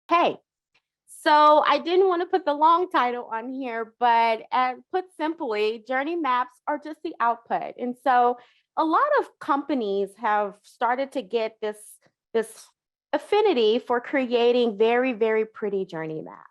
Hey, so I didn't want to put the long title on here, but put simply, journey maps are just the output. And so a lot of companies have started to get this affinity for creating very, very pretty journey maps.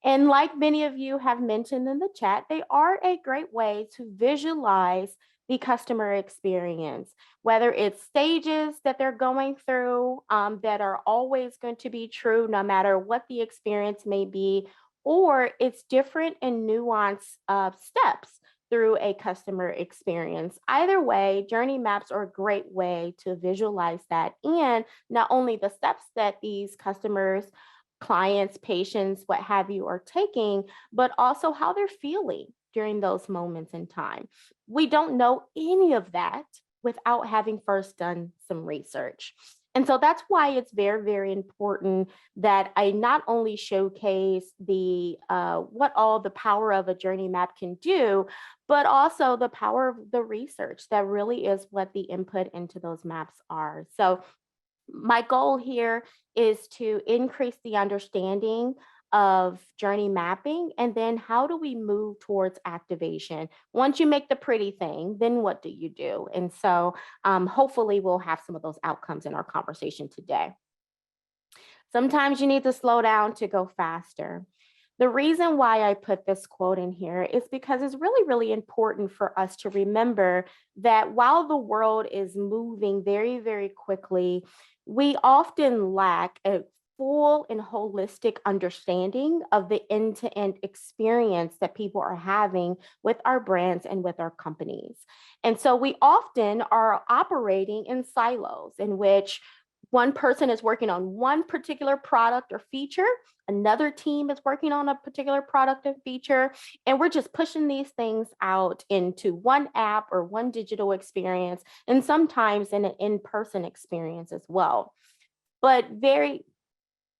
And like many of you have mentioned in the chat, they are a great way to visualize the customer experience, whether it's stages that they're going through that are always going to be true no matter what the experience may be, or it's different and nuanced steps through a customer experience. Either way, journey maps are a great way to visualize that, and not only the steps that these customers, clients, patients, what have you, are taking, but also how they're feeling during those moments in time. We don't know any of that without having first done some research. And so that's why it's very, very important that I not only showcase the what all the power of a journey map can do, but also the power of the research that really is what the input into those maps are. So my goal here is to increase the understanding of journey mapping, and then how do we move towards activation. Once you make the pretty thing, then what do you do? And so hopefully we'll have some of those outcomes in our conversation today. Sometimes you need to slow down to go faster. The reason why I put this quote in here is because it's really, really important for us to remember that while the world is moving very, very quickly, we often lack a full and holistic understanding of the end to end experience that people are having with our brands and with our companies. And so we often are operating in silos in which one person is working on one particular product or feature, another team is working on a particular product and feature, and we're just pushing these things out into one app or one digital experience, and sometimes in an in-person experience as well. But very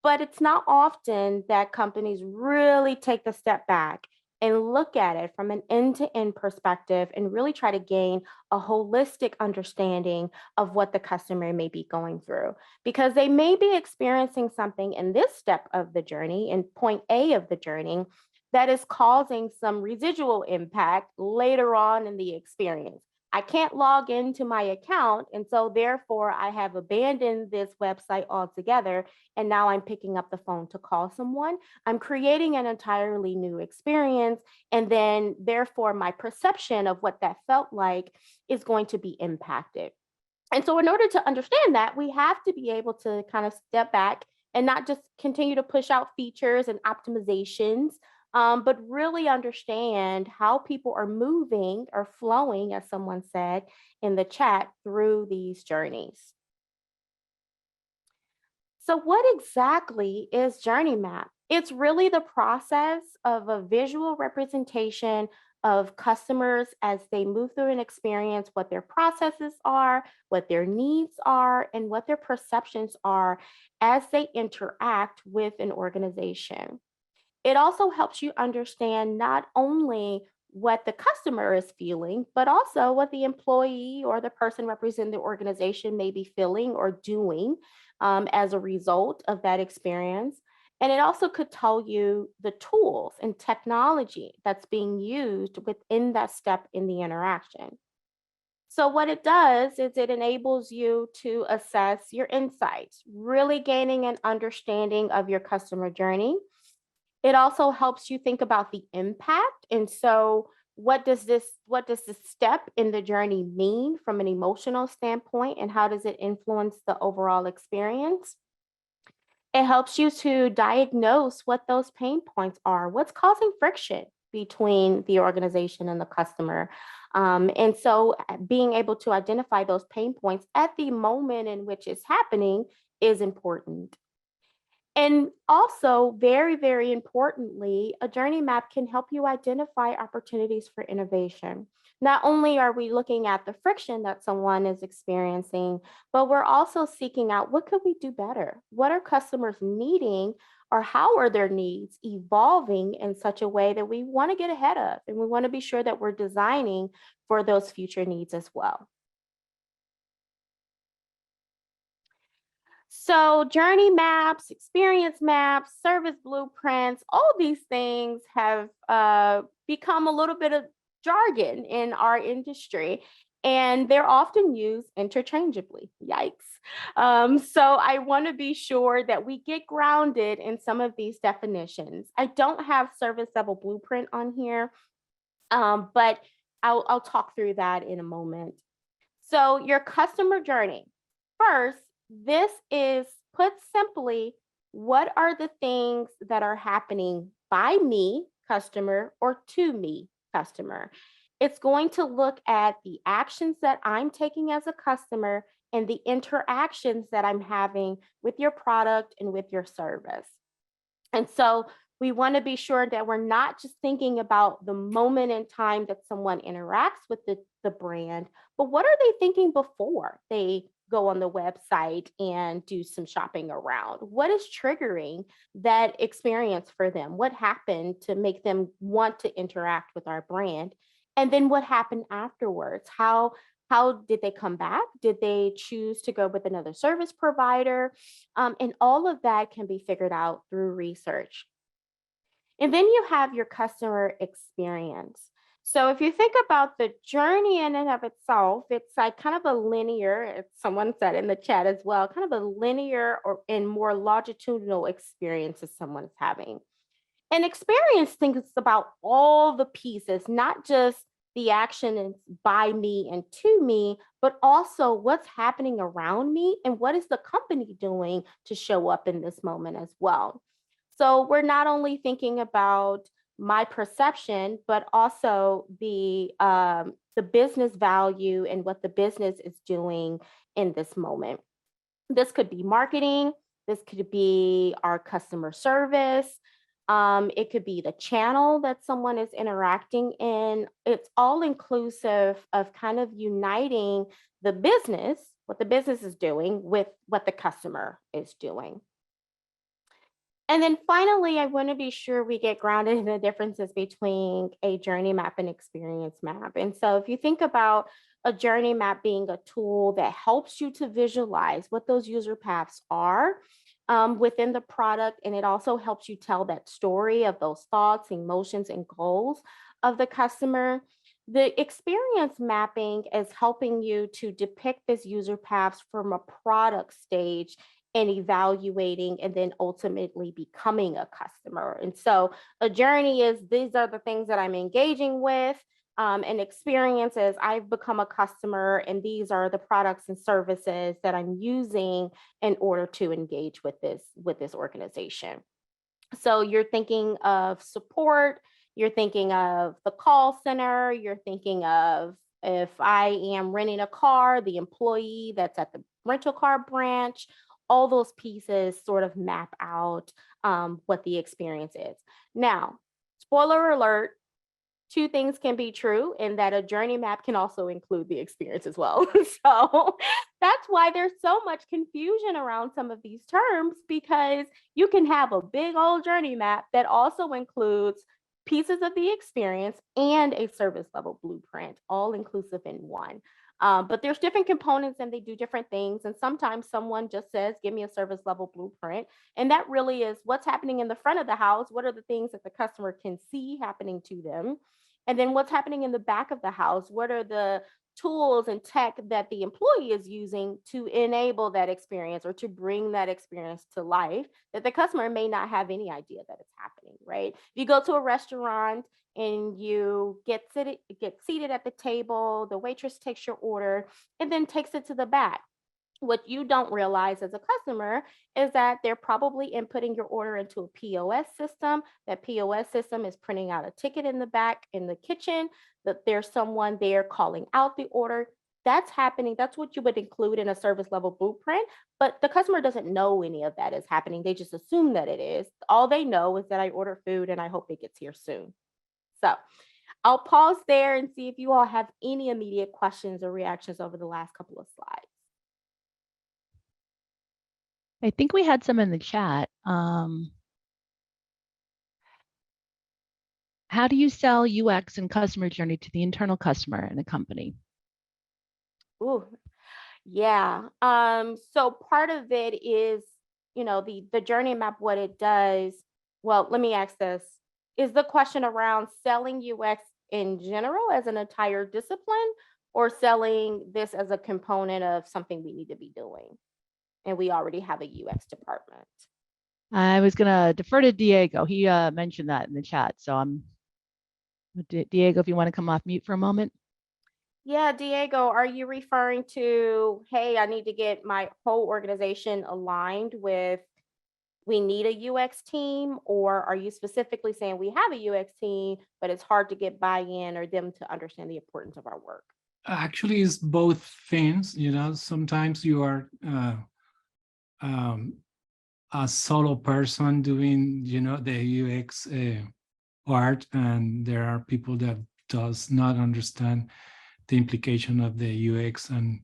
but it's not often that companies really take the step back and look at it from an end to end perspective and really try to gain a holistic understanding of what the customer may be going through. Because they may be experiencing something in this step of the journey, in point A of the journey, that is causing some residual impact later on in the experience. I can't log into my account. And so, therefore, I have abandoned this website altogether. And now I'm picking up the phone to call someone. I'm creating an entirely new experience. And then, therefore, my perception of what that felt like is going to be impacted. And so, in order to understand that, we have to be able to kind of step back and not just continue to push out features and optimizations, but really understand how people are moving or flowing, as someone said in the chat, through these journeys. So, what exactly is Journey Map? It's really the process of a visual representation of customers as they move through an experience, what their processes are, what their needs are, and what their perceptions are as they interact with an organization. It also helps you understand not only what the customer is feeling, but also what the employee or the person representing the organization may be feeling or doing as a result of that experience. And it also could tell you the tools and technology that's being used within that step in the interaction. So, what it does is it enables you to assess your insights, really gaining an understanding of your customer journey. It also helps you think about the impact. And so what does this step in the journey mean from an emotional standpoint, and how does it influence the overall experience? It helps you to diagnose what those pain points are, what's causing friction between the organization and the customer. And so being able to identify those pain points at the moment in which it's happening is important. And also, very, very importantly, a journey map can help you identify opportunities for innovation. Not only are we looking at the friction that someone is experiencing, but we're also seeking out what could we do better? What are customers needing, or how are their needs evolving in such a way that we want to get ahead of? And we want to be sure that we're designing for those future needs as well. So, journey maps, experience maps, service blueprints, all these things have become a little bit of jargon in our industry, and they're often used interchangeably. Yikes. So, I want to be sure that we get grounded in some of these definitions. I don't have service level blueprint on here, but I'll talk through that in a moment. So, your customer journey. First, this is put simply, what are the things that are happening by me, customer, or to me, customer? It's going to look at the actions that I'm taking as a customer and the interactions that I'm having with your product and with your service. And so we want to be sure that we're not just thinking about the moment in time that someone interacts with the brand, but what are they thinking before they go on the website and do some shopping around? What is triggering that experience for them? What happened to make them want to interact with our brand? And then what happened afterwards? How did they come back? Did they choose to go with another service provider? And all of that can be figured out through research. And then you have your customer experience. So if you think about the journey in and of itself, it's like kind of a linear, as someone said in the chat as well, kind of a linear or and more longitudinal experience as someone's having. And experience thinks about all the pieces, not just the action is by me and to me, but also what's happening around me and what is the company doing to show up in this moment as well. So we're not only thinking about my perception, but also the business value and what the business is doing in this moment. This could be marketing. This could be our customer service. It could be the channel that someone is interacting in. It's all inclusive of kind of uniting the business, what the business is doing, with what the customer is doing. And then finally, I want to be sure we get grounded in the differences between a journey map and experience map. And so if you think about a journey map being a tool that helps you to visualize what those user paths are within the product, and it also helps you tell that story of those thoughts, emotions, and goals of the customer. The experience mapping is helping you to depict this user paths from a product stage and evaluating and then ultimately becoming a customer. And so a journey is, these are the things that I'm engaging with. And experiences, I've become a customer, and these are the products and services that I'm using in order to engage with this organization. So you're thinking of support, you're thinking of the call center, you're thinking of, if I am renting a car, the employee that's at the rental car branch. All those pieces sort of map out what the experience is. Now, spoiler alert, two things can be true, and that a journey map can also include the experience as well. So that's why there's so much confusion around some of these terms, because you can have a big old journey map that also includes pieces of the experience and a service level blueprint, all inclusive in one. But there's different components and they do different things. And sometimes someone just says, give me a service level blueprint. And that really is what's happening in the front of the house. What are the things that the customer can see happening to them? And then what's happening in the back of the house? What are the tools and tech that the employee is using to enable that experience or to bring that experience to life that the customer may not have any idea that it's happening, right? If you go to a restaurant and you get seated at the table, the waitress takes your order and then takes it to the back. What you don't realize as a customer is that they're probably inputting your order into a POS system. That POS system is printing out a ticket in the back in the kitchen, that there's someone there calling out the order. That's happening. That's what you would include in a service level blueprint. But the customer doesn't know any of that is happening. They just assume that it is. All they know is that I order food and I hope it gets here soon. So I'll pause there and see if you all have any immediate questions or reactions over the last couple of slides. I think we had some in the chat. How do you sell UX and customer journey to the internal customer in a company? Ooh, Yeah. So part of it is, the journey map, what it does. Well, let me ask this. Is the question around selling UX in general as an entire discipline, or selling this as a component of something we need to be doing? And we already have a UX department. I was gonna defer to Diego. He mentioned that in the chat. So Diego, if you want to come off mute for a moment. Yeah, Diego, are you referring to, hey, I need to get my whole organization aligned with we need a UX team, or are you specifically saying we have a UX team, but it's hard to get buy-in or them to understand the importance of our work? Actually, it's both things. Sometimes you are a solo person doing, the UX art, and there are people that does not understand the implication of the UX and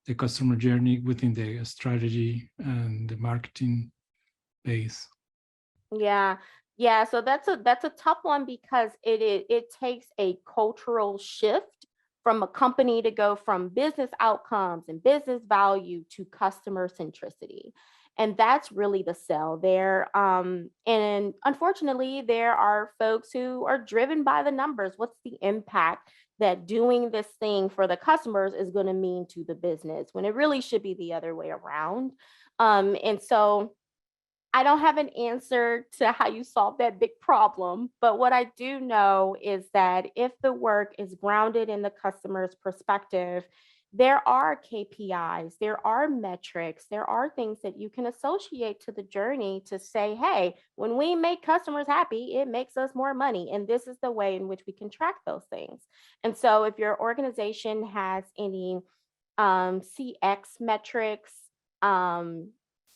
the customer journey within the strategy and the marketing base. Yeah. Yeah, so that's a tough one because it takes a cultural shift from a company to go from business outcomes and business value to customer centricity. And that's really the sell there. And unfortunately, there are folks who are driven by the numbers. What's the impact that doing this thing for the customers is going to mean to the business, when it really should be the other way around? And so I don't have an answer to how you solve that big problem, but what I do know is that if the work is grounded in the customer's perspective, there are KPIs, there are metrics, there are things that you can associate to the journey to say, hey, when we make customers happy, it makes us more money. And this is the way in which we can track those things. And so if your organization has any CX metrics, um,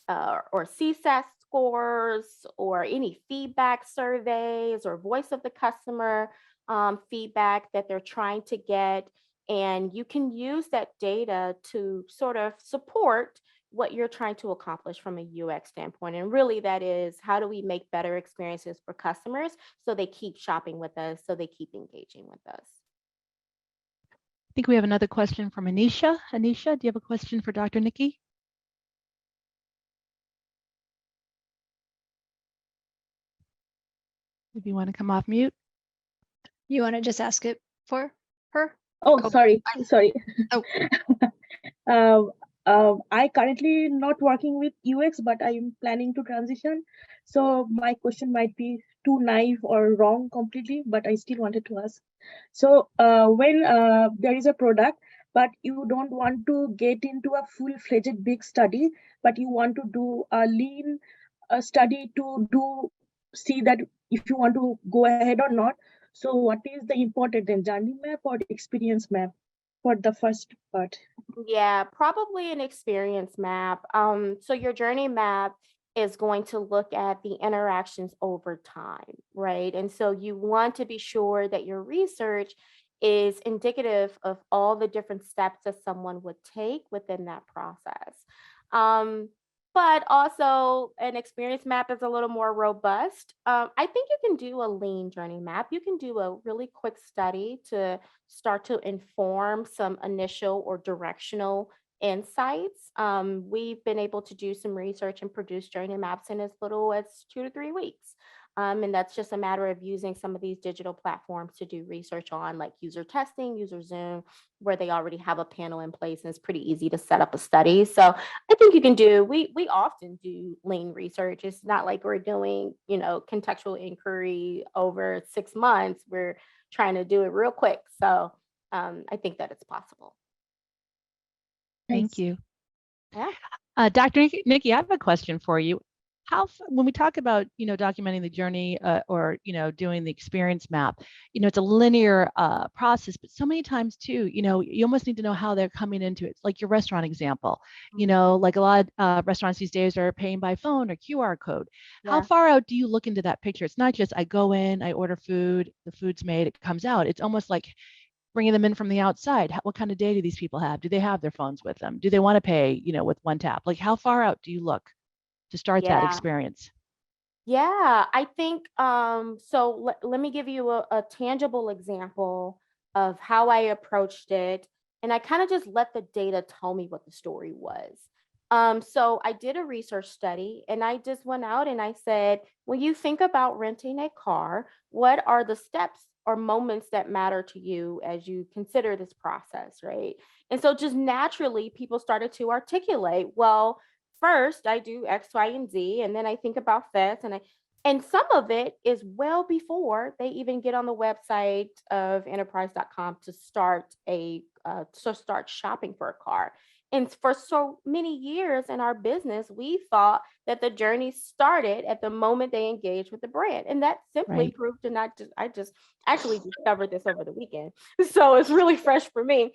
or CSAT scores, or any feedback surveys or voice of the customer feedback that they're trying to get. And you can use that data to sort of support what you're trying to accomplish from a UX standpoint. And really, that is, how do we make better experiences for customers so they keep shopping with us, so they keep engaging with us? I think we have another question from Anisha. Anisha, do you have a question for Dr. Nikki? If you want to come off mute. You want to just ask it for her? Oh, sorry. Oh. I currently not working with UX, but I'm planning to transition. So my question might be too naive or wrong completely, but I still wanted to ask. So when there is a product, but you don't want to get into a full-fledged big study, but you want to do a lean study to see that if you want to go ahead or not. So what is the important then, journey map or experience map for the first part? Yeah, probably an experience map. So your journey map is going to look at the interactions over time, right? And so you want to be sure that your research is indicative of all the different steps that someone would take within that process. Um, but also, an experience map is a little more robust. I think you can do a lean journey map. You can do a really quick study to start to inform some initial or directional insights. We've been able to do some research and produce journey maps in as little as 2 to 3 weeks. And that's just a matter of using some of these digital platforms to do research on, like user testing, user Zoom, where they already have a panel in place and it's pretty easy to set up a study. So I think you can do, we often do lean research. It's not like we're doing, contextual inquiry over 6 months. We're trying to do it real quick. So I think that it's possible. Thank you. Yeah. Dr. Nikki, I have a question for you. When we talk about, documenting the journey or, doing the experience map, it's a linear process, but so many times too, you almost need to know how they're coming into it. Like your restaurant example, like a lot of restaurants these days are paying by phone or QR code. Yeah. How far out do you look into that picture? It's not just I go in, I order food, the food's made, it comes out. It's almost like bringing them in from the outside. What kind of data do these people have? Do they have their phones with them? Do they want to pay, with one tap? Like how far out do you look to start that Yeah. experience? Yeah, I think so let me give you a tangible example of how I approached it and I kind of just let the data tell me what the story was. So I did a research study and I just went out and I said, when you think about renting a car, what are the steps or moments that matter to you as you consider this process, right? And so just naturally, people started to articulate, well, first I do X, Y, and Z, and then I think about this, and some of it is well before they even get on the website of enterprise.com to start shopping for a car. And for so many years in our business, we thought that the journey started at the moment they engaged with the brand. And that simply Right. proved to not just, I just actually discovered this over the weekend. So it's really fresh for me.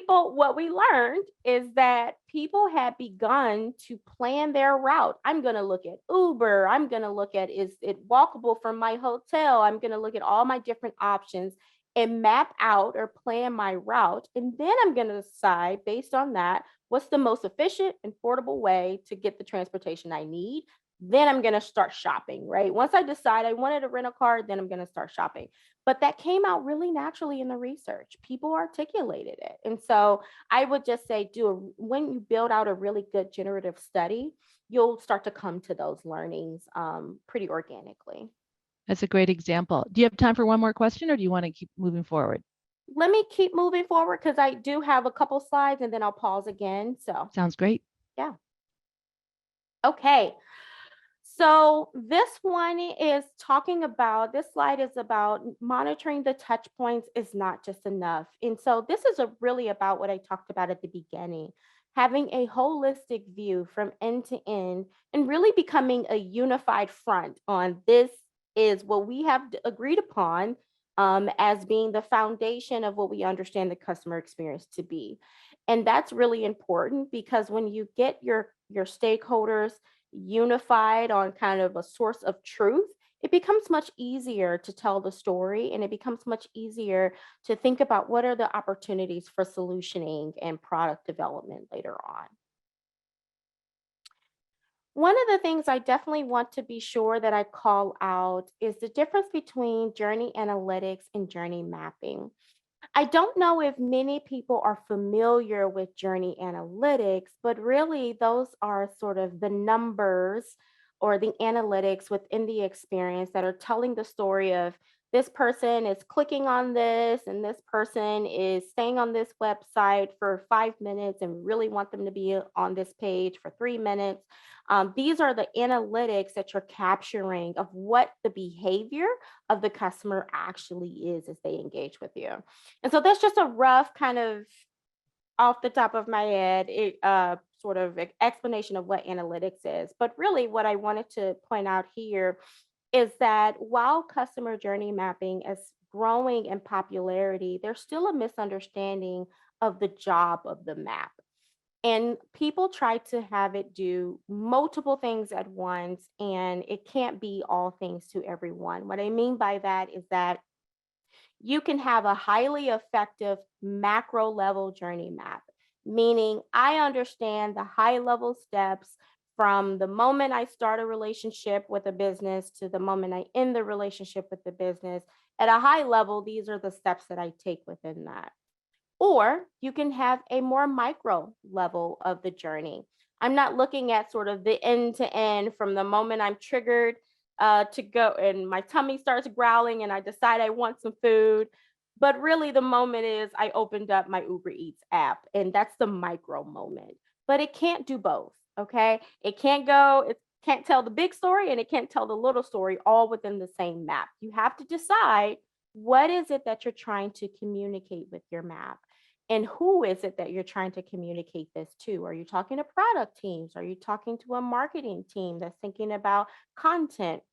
What we learned is that people had begun to plan their route. I'm going to look at Uber. I'm going to look at, is it walkable from my hotel? I'm going to look at all my different options and map out or plan my route. And then I'm going to decide based on that, what's the most efficient and affordable way to get the transportation I need. Then I'm going to start shopping, right? Once I decide I wanted to rent a car, then I'm going to start shopping. But that came out really naturally in the research. People articulated it. And so I would just say, when you build out a really good generative study, you'll start to come to those learnings pretty organically. That's a great example. Do you have time for one more question, or do you want to keep moving forward? Let me keep moving forward because I do have a couple slides and then I'll pause again. So, Sounds great. yeah. Okay. So this one is talking about, this slide is about monitoring the touch points is not just enough. And so this is really about what I talked about at the beginning, having a holistic view from end to end and really becoming a unified front on this is what we have agreed upon as being the foundation of what we understand the customer experience to be. And that's really important because when you get your stakeholders unified on kind of a source of truth, it becomes much easier to tell the story and it becomes much easier to think about what are the opportunities for solutioning and product development later on. One of the things I definitely want to be sure that I call out is the difference between journey analytics and journey mapping. I don't know if many people are familiar with journey analytics, but really those are sort of the numbers or the analytics within the experience that are telling the story of this person is clicking on this and this person is staying on this website for 5 minutes and really want them to be on this page for 3 minutes. These are the analytics that you're capturing of what the behavior of the customer actually is as they engage with you. And so that's just a rough kind of off the top of my head, sort of explanation of what analytics is. But really what I wanted to point out here is that while customer journey mapping is growing in popularity, there's still a misunderstanding of the job of the map. And people try to have it do multiple things at once, and it can't be all things to everyone. What I mean by that is that you can have a highly effective macro level journey map, meaning I understand the high level steps from the moment I start a relationship with a business to the moment I end the relationship with the business. At a high level, these are the steps that I take within that. Or you can have a more micro level of the journey. I'm not looking at sort of the end to end from the moment I'm triggered to go and my tummy starts growling and I decide I want some food. But really, the moment is I opened up my Uber Eats app, and that's the micro moment. But it can't do both. Okay. It can't tell the big story and it can't tell the little story all within the same map. You have to decide what is it that you're trying to communicate with your map? And who is it that you're trying to communicate this to? Are you talking to product teams? Are you talking to a marketing team that's thinking about content?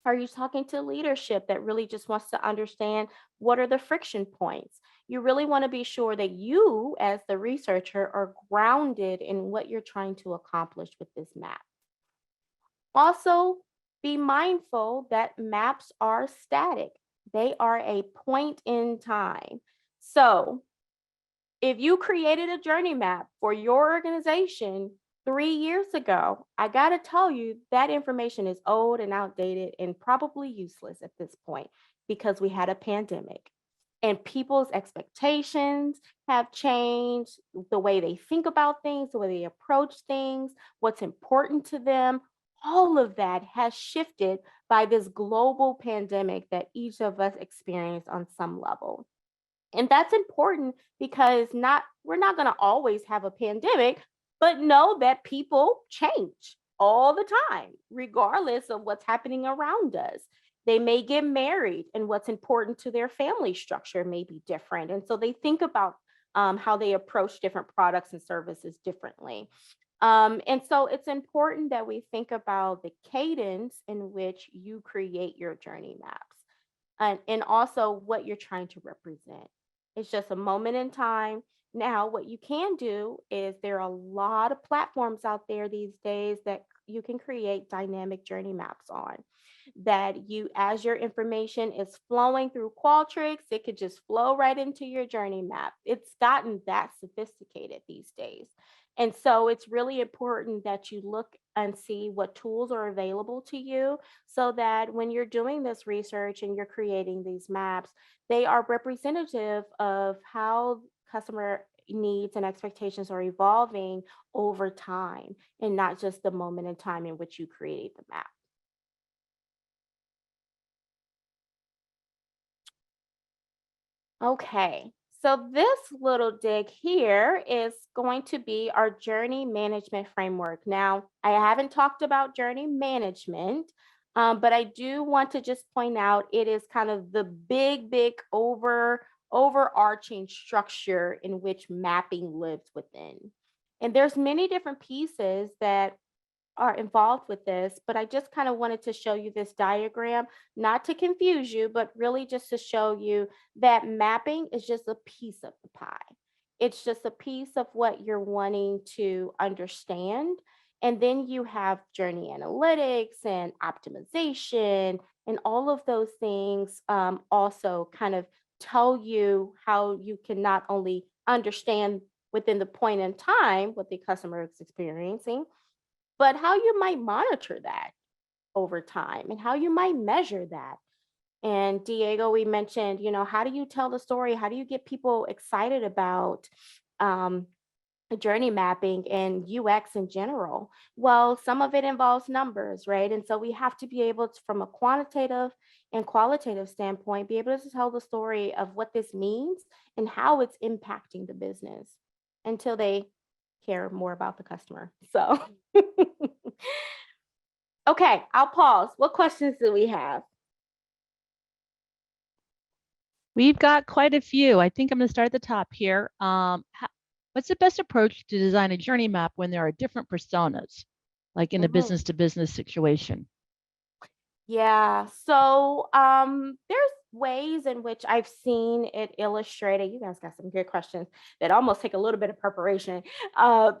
Are you talking to leadership that really just wants to understand what are the friction points? You really want to be sure that you, as the researcher, are grounded in what you're trying to accomplish with this map. Also, be mindful that maps are static. They are a point in time. So if you created a journey map for your organization 3 years ago, I got to tell you that information is old and outdated and probably useless at this point because we had a pandemic. and people's expectations have changed, the way they think about things, the way they approach things, what's important to them. All of that has shifted by this global pandemic that each of us experienced on some level. And that's important because we're not going to always have a pandemic, but know that people change all the time, regardless of what's happening around us. They may get married, and what's important to their family structure may be different. And so they think about how they approach different products and services differently. And so it's important that we think about the cadence in which you create your journey maps, and also what you're trying to represent. It's just a moment in time. Now, what you can do is there are a lot of platforms out there these days that you can create dynamic journey maps on. That you, as your information is flowing through Qualtrics, it could just flow right into your journey map. It's gotten that sophisticated these days. And so it's really important that you look and see what tools are available to you so that when you're doing this research and you're creating these maps, they are representative of how customer needs and expectations are evolving over time and not just the moment in time in which you created the map. Okay, so this little dig here is going to be our journey management framework. Now, I haven't talked about journey management, but I do want to just point out it is kind of the big overarching structure in which mapping lives within. And there's many different pieces that are involved with this, but I just kind of wanted to show you this diagram, not to confuse you, but really just to show you that mapping is just a piece of the pie. It's just a piece of what you're wanting to understand. And then you have journey analytics and optimization, and all of those things also kind of tell you how you can not only understand within the point in time what the customer is experiencing, but how you might monitor that over time and how you might measure that. And Diego, we mentioned, how do you tell the story? How do you get people excited about um, journey mapping and UX in general? Well, some of it involves numbers, right? And so we have to be able to, from a quantitative and qualitative standpoint, be able to tell the story of what this means and how it's impacting the business until they care more about the customer. So, okay, I'll pause. What questions do we have? We've got quite a few. I think I'm going to start at the top here. What's the best approach to design a journey map when there are different personas, like in a business to business situation? Yeah, so there's ways in which I've seen it illustrated. You guys got some good questions that almost take a little bit of preparation.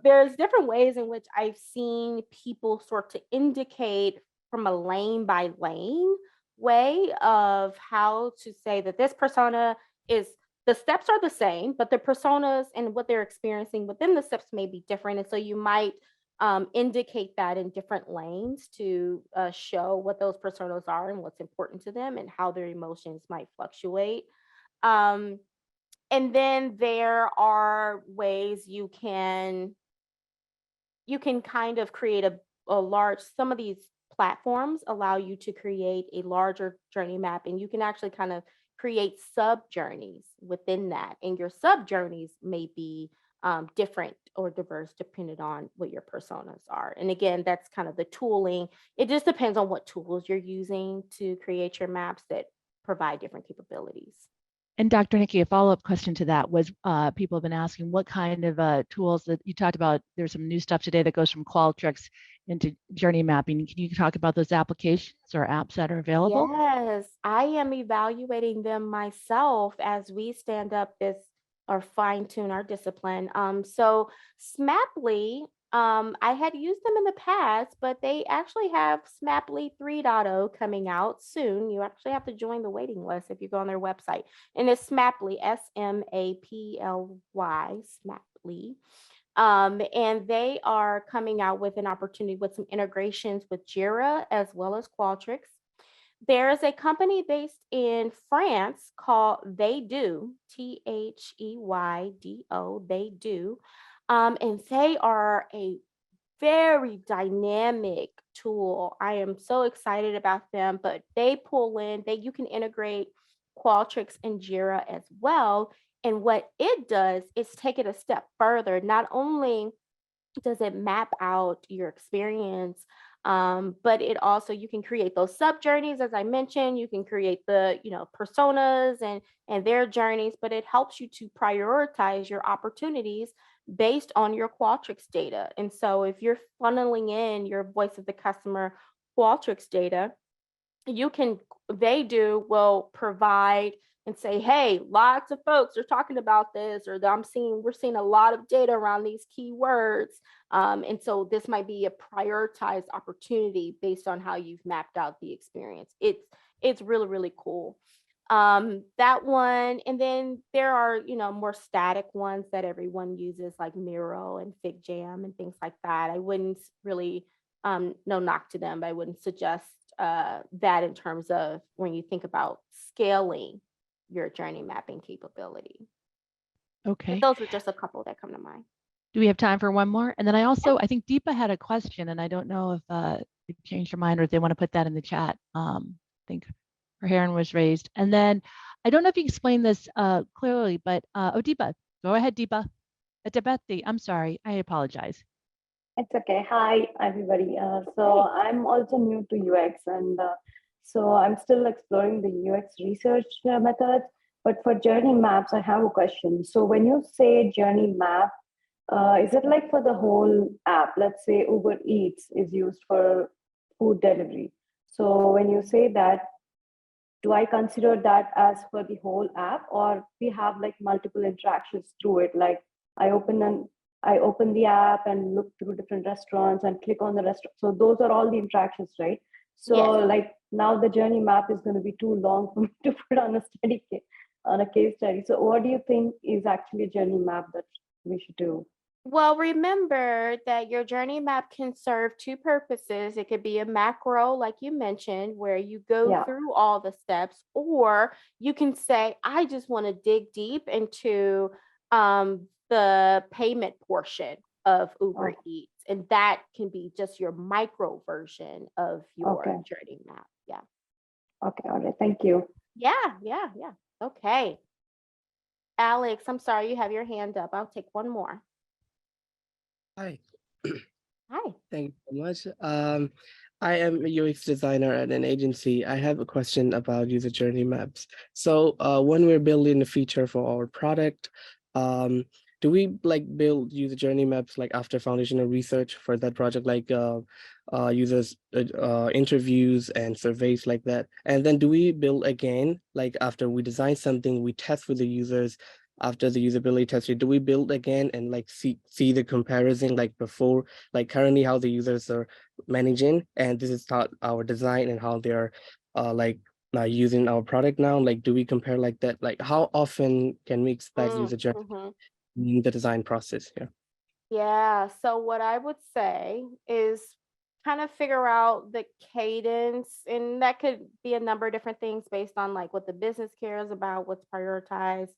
There's different ways in which I've seen people sort to indicate from a lane by lane way of how to say that this persona is, the steps are the same, but the personas and what they're experiencing within the steps may be different. And so you might indicate that in different lanes to show what those personas are and what's important to them and how their emotions might fluctuate. Um, and then there are ways you can kind of create a large, some of these platforms allow you to create a larger journey map, and you can actually kind of create sub journeys within that. And your sub journeys may be different or diverse depending on what your personas are. And again, that's kind of the tooling. It just depends on what tools you're using to create your maps that provide different capabilities. And Dr. Nikki, a follow-up question to that was people have been asking what kind of tools that you talked about. There's some new stuff today that goes from Qualtrics into journey mapping. Can you talk about those applications or apps that are available? Yes, I am evaluating them myself as we stand up this or fine tune our discipline. So Smaply, I had used them in the past, but they actually have Smaply 3.0 coming out soon. You actually have to join the waiting list if you go on their website. And it's Smaply, Smaply, Smaply. And they are coming out with an opportunity with some integrations with Jira as well as Qualtrics. There's a company based in France called They Do, THEYDO, They Do. And they are a very dynamic tool. I am so excited about them, but they pull in, you can integrate Qualtrics and Jira as well. And what it does is take it a step further. Not only does it map out your experience, but it also, you can create those sub journeys, as I mentioned. You can create the, personas and their journeys, but it helps you to prioritize your opportunities based on your Qualtrics data. And so if you're funneling in your voice of the customer Qualtrics data, you can, will provide and say, hey, lots of folks are talking about this, or we're seeing a lot of data around these keywords. And so this might be a prioritized opportunity based on how you've mapped out the experience. It's really, really cool. That one, and then there are, more static ones that everyone uses, like Miro and FigJam and things like that. I wouldn't really, no knock to them, but I wouldn't suggest that in terms of when you think about scaling your journey mapping capability. Okay. But those were just a couple that come to mind. Do we have time for one more? And then I think Deepa had a question, and I don't know if they changed her mind or if they want to put that in the chat. I think her hand was raised. And then I don't know if you explained this clearly, but Deepa, go ahead, Deepa. Debati, I'm sorry, I apologize. It's okay. Hi, everybody. So I'm also new to UX, and so I'm still exploring the UX research methods. But for journey maps, I have a question. So when you say journey map, is it like for the whole app? Let's say Uber Eats is used for food delivery. So when you say that, do I consider that as for the whole app, or we have like multiple interactions through it? Like I open the app and look through different restaurants and click on the restaurant. So those are all the interactions, right? So Yes. like now the journey map is going to be too long for me to put on a case study. So what do you think is actually a journey map that we should do? Well, remember that your journey map can serve two purposes. It could be a macro, like you mentioned, where you go through all the steps, or you can say, I just want to dig deep into the payment portion of Uber Eats. And that can be just your micro version of your journey map. Yeah. Okay. All right. Thank you. Yeah. Okay. Alex, I'm sorry, you have your hand up. I'll take one more. Hi. Hi. Thank you so much. I am a UX designer at an agency. I have a question about user journey maps. So when we're building a feature for our product, do we like build user journey maps like after foundational research for that project, like users interviews and surveys like that? And then do we build again, like after we design something, we test with the users? After the usability testing, do we build again and like see the comparison like before, like currently how the users are managing, and this is not our design and how they're using our product now? Like, do we compare like that? Like, how often can we expect user journey in the design process? Yeah. So what I would say is kind of figure out the cadence, and that could be a number of different things based on like what the business cares about, what's prioritized.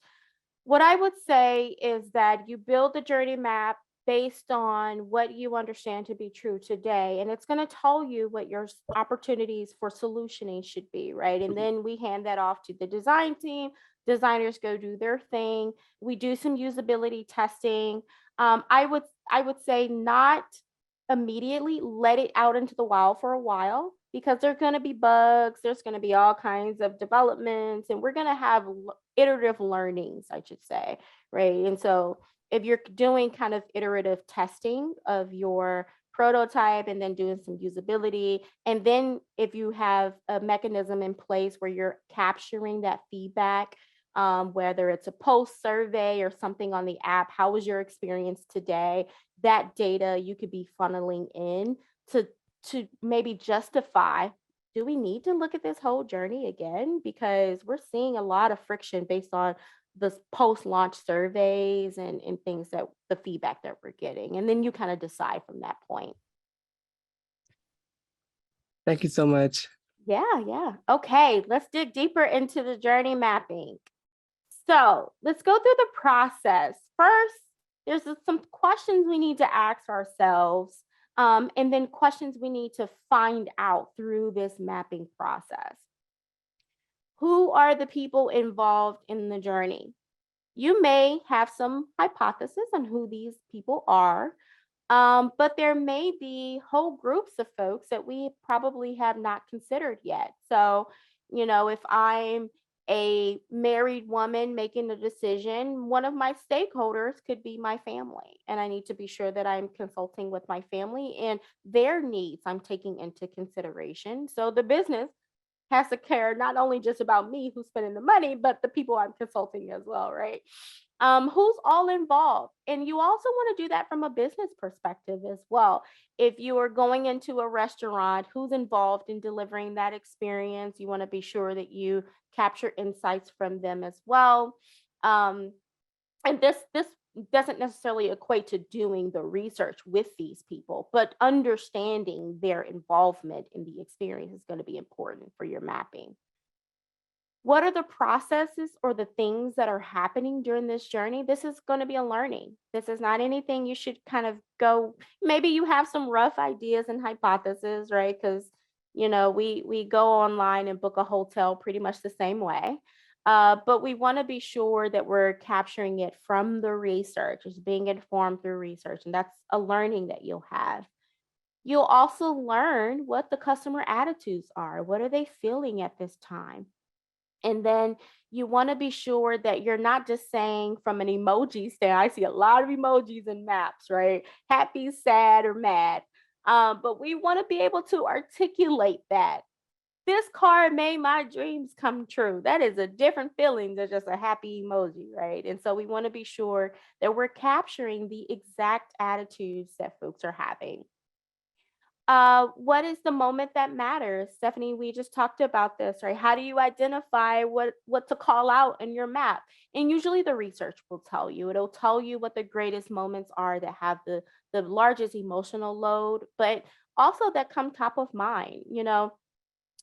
What I would say is that you build the journey map based on what you understand to be true today. And it's going to tell you what your opportunities for solutioning should be, right? And then we hand that off to the design team. Designers go do their thing. We do some usability testing. I would say not immediately, let it out into the wild for a while, because there's going to be bugs, there's going to be all kinds of developments, and we're going to have iterative learnings, I should say, right? And so if you're doing kind of iterative testing of your prototype and then doing some usability, and then if you have a mechanism in place where you're capturing that feedback, whether it's a post survey or something on the app, how was your experience today? That data you could be funneling in to maybe justify, do we need to look at this whole journey again? Because we're seeing a lot of friction based on the post-launch surveys and things, that the feedback that we're getting. And then you kind of decide from that point. Thank you so much. Yeah. Okay, let's dig deeper into the journey mapping. So let's go through the process. First, there's some questions we need to ask ourselves, and then questions we need to find out through this mapping process. Who are the people involved in the journey? You may have some hypothesis on who these people are, but there may be whole groups of folks that we probably have not considered yet. So, if I'm a married woman making a decision, one of my stakeholders could be my family. And I need to be sure that I'm consulting with my family and their needs I'm taking into consideration. So the business has to care not only just about me who's spending the money, but the people I'm consulting as well, right? Who's all involved? And you also want to do that from a business perspective as well. If you are going into a restaurant, who's involved in delivering that experience? You want to be sure that you capture insights from them as well. Um, and this doesn't necessarily equate to doing the research with these people, but understanding their involvement in the experience is going to be important for your mapping. What are the processes or the things that are happening during this journey? This is going to be a learning. This is not anything you should kind of go. Maybe you have some rough ideas and hypotheses, right? Because we go online and book a hotel pretty much the same way. But we want to be sure that we're capturing it from the research, is being informed through research, and that's a learning that you'll have. You'll also learn what the customer attitudes are. What are they feeling at this time? And then you want to be sure that you're not just saying from an emoji stand. I see a lot of emojis in maps, right? Happy, sad, or mad. But we want to be able to articulate that. This car made my dreams come true. That is a different feeling than just a happy emoji, right? And so we want to be sure that we're capturing the exact attitudes that folks are having. What is the moment that matters? Stephanie, we just talked about this, right? How do you identify what to call out in your map? And usually the research will tell you. It'll tell you what the greatest moments are that have the largest emotional load, but also that come top of mind.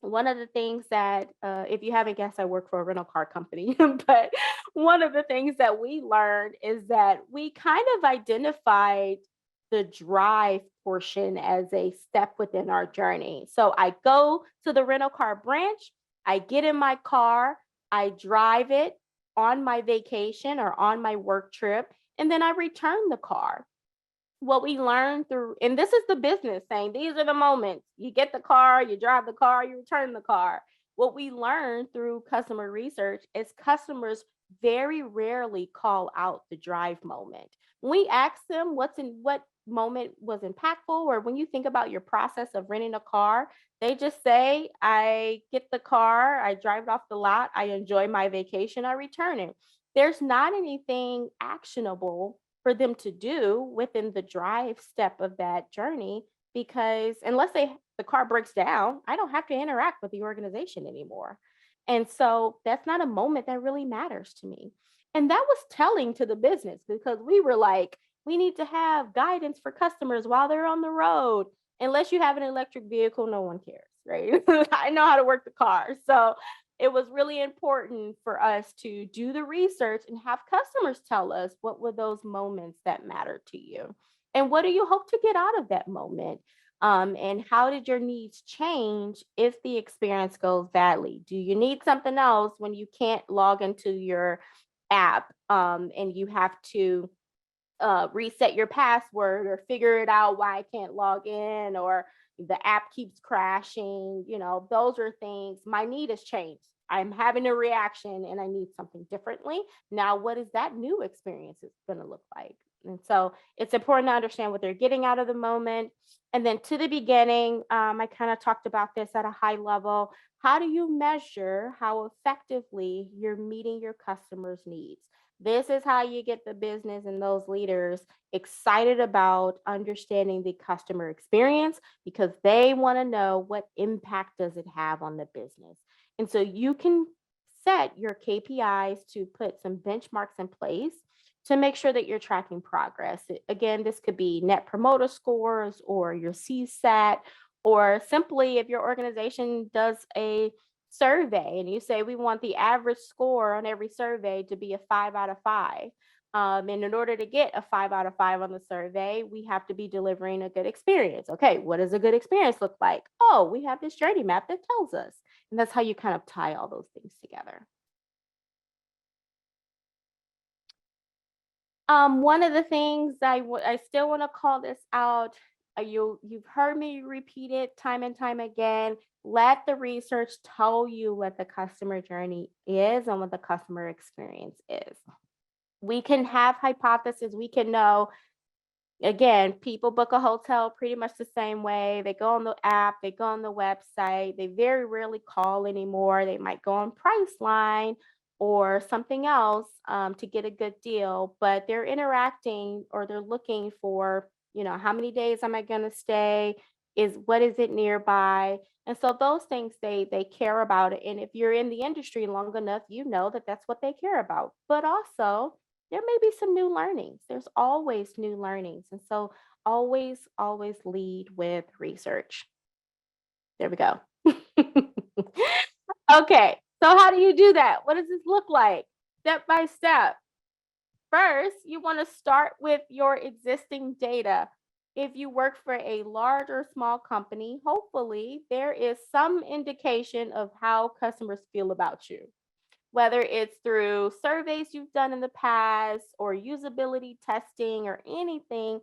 One of the things that, if you haven't guessed, I work for a rental car company, but one of the things that we learned is that we kind of identified the drive portion as a step within our journey. So I go to the rental car branch, I get in my car, I drive it on my vacation or on my work trip, and then I return the car. What we learn through, and this is the business saying, these are the moments you get the car, you drive the car, you return the car. What we learn through customer research is customers very rarely call out the drive moment. When we ask them what moment was impactful, or when you think about your process of renting a car, they just say, I get the car, I drive it off the lot, I enjoy my vacation, I return it. There's not anything actionable for them to do within the drive step of that journey, because unless the car breaks down, I don't have to interact with the organization anymore. And so that's not a moment that really matters to me. And that was telling to the business, because we were like, we need to have guidance for customers while they're on the road. Unless you have an electric vehicle, no one cares, right? I know how to work the car. So it was really important for us to do the research and have customers tell us what were those moments that matter to you, and what do you hope to get out of that moment, and how did your needs change if the experience goes badly? Do you need something else when you can't log into your app, and you have to reset your password or figure it out why I can't log in, or the app keeps crashing? Those are things. My need has changed. I'm having a reaction and I need something differently. Now, what is that new experience is going to look like? And so it's important to understand what they're getting out of the moment. And then to the beginning, I kind of talked about this at a high level. How do you measure how effectively you're meeting your customers' needs? This is how you get the business and those leaders excited about understanding the customer experience, because they want to know what impact does it have on the business. And so you can set your KPIs to put some benchmarks in place to make sure that you're tracking progress. Again, this could be net promoter scores or your CSAT Or simply, if your organization does a survey and you say we want the average score on every survey to be a 5 out of 5. And in order to get a 5 out of 5 on the survey, we have to be delivering a good experience. Okay, what does a good experience look like? Oh, we have this journey map that tells us. And that's how you kind of tie all those things together. One of the things I still want to call this out, you've heard me repeat it time and time again. Let the research tell you what the customer journey is and what the customer experience is. We can have hypotheses. We can know, again, people book a hotel pretty much the same way. They go on the app, they go on the website. They very rarely call anymore. They might go on Priceline or something else to get a good deal, but they're interacting or they're looking for, how many days am I going to stay? What is it nearby? And so those things they care about it. And if you're in the industry long enough, you know that that's what they care about. But also, there may be some new learnings. There's always new learnings. And so always lead with research. There we go. Okay, so how do you do that? What does this look like? Step by step. First, you want to start with your existing data. If you work for a large or small company, hopefully there is some indication of how customers feel about you, whether it's through surveys you've done in the past or usability testing or anything.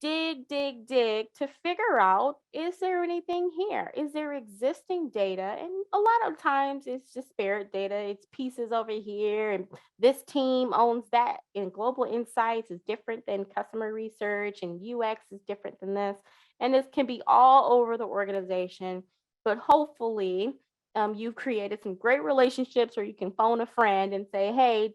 Dig to figure out, is there anything here? Is there existing data? And a lot of times it's disparate data. It's pieces over here, and this team owns that. And global insights is different than customer research, and UX is different than this. And this can be all over the organization, but hopefully you've created some great relationships, or you can phone a friend and say, hey,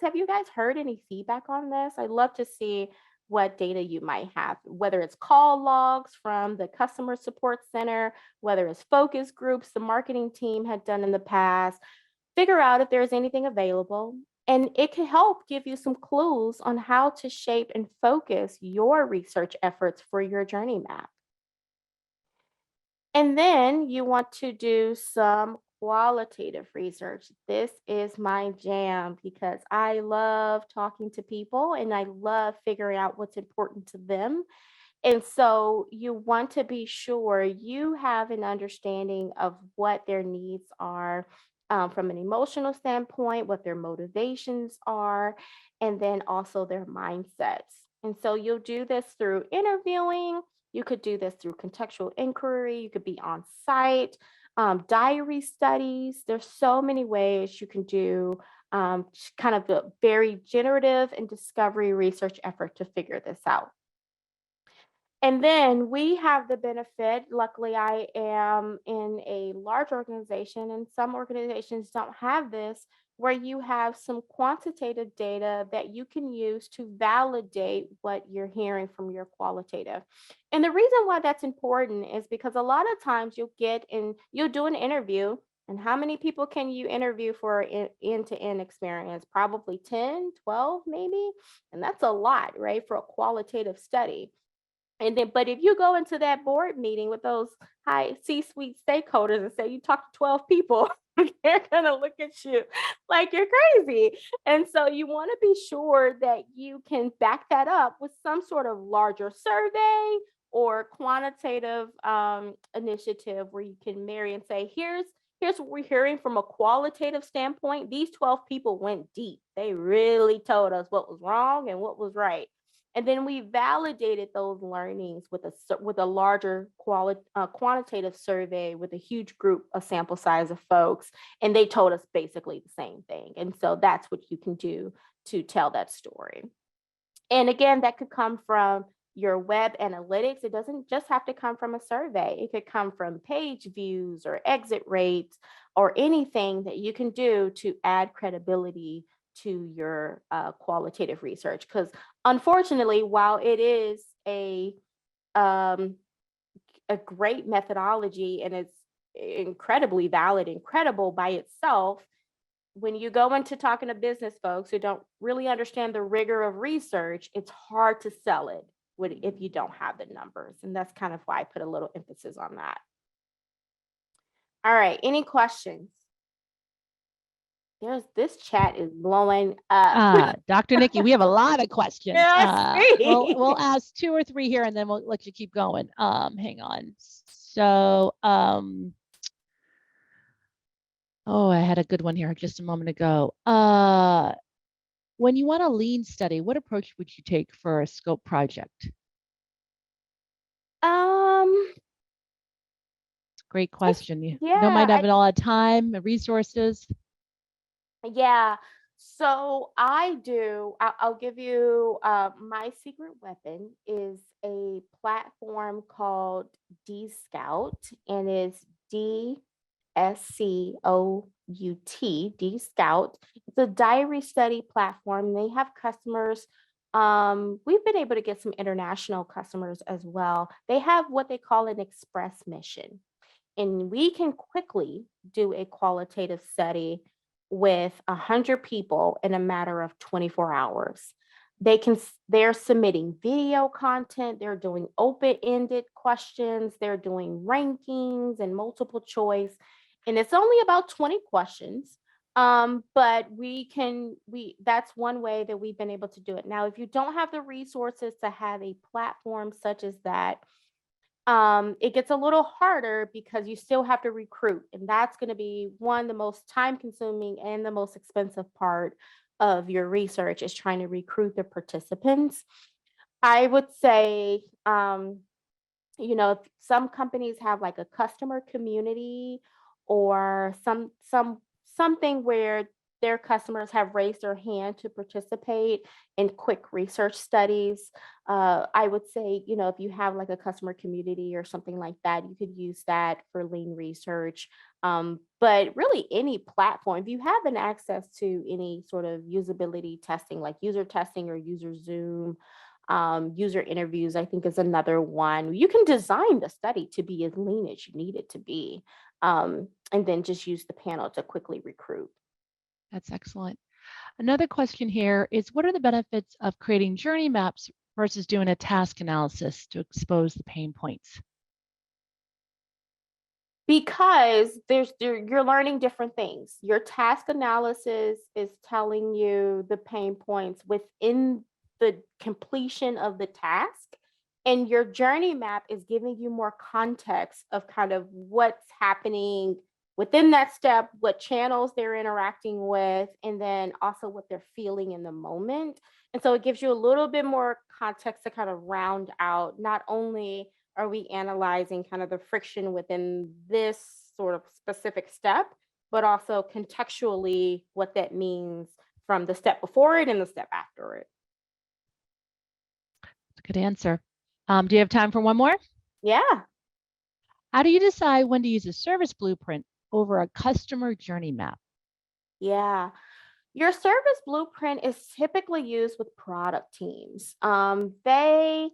have you guys heard any feedback on this? I'd love to see what data you might have, whether it's call logs from the customer support center, whether it's focus groups the marketing team had done in the past. Figure out if there's anything available, and it can help give you some clues on how to shape and focus your research efforts for your journey map. And then you want to do some qualitative research. This is my jam because I love talking to people and I love figuring out what's important to them. And so you want to be sure you have an understanding of what their needs are from an emotional standpoint, what their motivations are, and then also their mindsets. And so you'll do this through interviewing. You could do this through contextual inquiry. You could be on site, diary studies. There's so many ways you can do kind of a very generative and discovery research effort to figure this out. And then we have the benefit, luckily I am in a large organization and some organizations don't have this, where you have some quantitative data that you can use to validate what you're hearing from your qualitative. And the reason why that's important is because a lot of times you'll do an interview, and how many people can you interview for an end-to-end experience? Probably 10, 12 maybe. And that's a lot, right, for a qualitative study. And then, but if you go into that board meeting with those high C-suite stakeholders and say you talk to 12 people, they're going to look at you like you're crazy. And so you want to be sure that you can back that up with some sort of larger survey or quantitative initiative where you can marry and say, here's what we're hearing from a qualitative standpoint. These 12 people went deep. They really told us what was wrong and what was right. And then we validated those learnings with a larger quantitative survey with a huge group, a sample size of folks, and they told us basically the same thing. And so that's what you can do to tell that story. And again, that could come from your web analytics. It doesn't just have to come from a survey. It could come from page views or exit rates or anything that you can do to add credibility to your qualitative research. Because unfortunately, while it is a great methodology and it's incredibly valid and credible by itself, when you go into talking to business folks who don't really understand the rigor of research, it's hard to sell it. if you don't have the numbers. And that's kind of why I put a little emphasis on that. All right, any questions? This chat is blowing up. Dr. Nikki, we have a lot of questions. Yeah, I see. We'll ask 2 or 3 here and then we'll let you keep going. Hang on. So, oh, I had a good one here just a moment ago. When you want a lean study, what approach would you take for a scope project? Great question. You don't mind having a lot of time and resources. Yeah. So I'll give you my secret weapon is a platform called D Scout, and it's DSCOUT, D Scout. It's a diary study platform. They have customers. We've been able to get some international customers as well. They have what they call an express mission, and we can quickly do a qualitative study with 100 people in a matter of 24 hours. They're submitting video content, they're doing open-ended questions, they're doing rankings and multiple choice. And it's only about 20 questions. But that's one way that we've been able to do it. Now, if you don't have the resources to have a platform such as that, it gets a little harder because you still have to recruit. And that's going to be one, the most time consuming and the most expensive part of your research is trying to recruit the participants. I would say, some companies have like a customer community or something where their customers have raised their hand to participate in quick research studies. I would say, if you have like a customer community or something like that, you could use that for lean research. But really any platform, if you have an access to any sort of usability testing, like user testing or user Zoom, user interviews, I think is another one. You can design the study to be as lean as you need it to be, and then just use the panel to quickly recruit. That's excellent. Another question here is, what are the benefits of creating journey maps versus doing a task analysis to expose the pain points? Because you're learning different things. Your task analysis is telling you the pain points within the completion of the task, and your journey map is giving you more context of kind of what's happening within that step, what channels they're interacting with, and then also what they're feeling in the moment. And so it gives you a little bit more context to kind of round out, not only are we analyzing kind of the friction within this sort of specific step, but also contextually what that means from the step before it and the step after it. Good answer. Do you have time for one more? Yeah. How do you decide when to use a service blueprint over a customer journey map? Yeah. Your service blueprint is typically used with product teams. They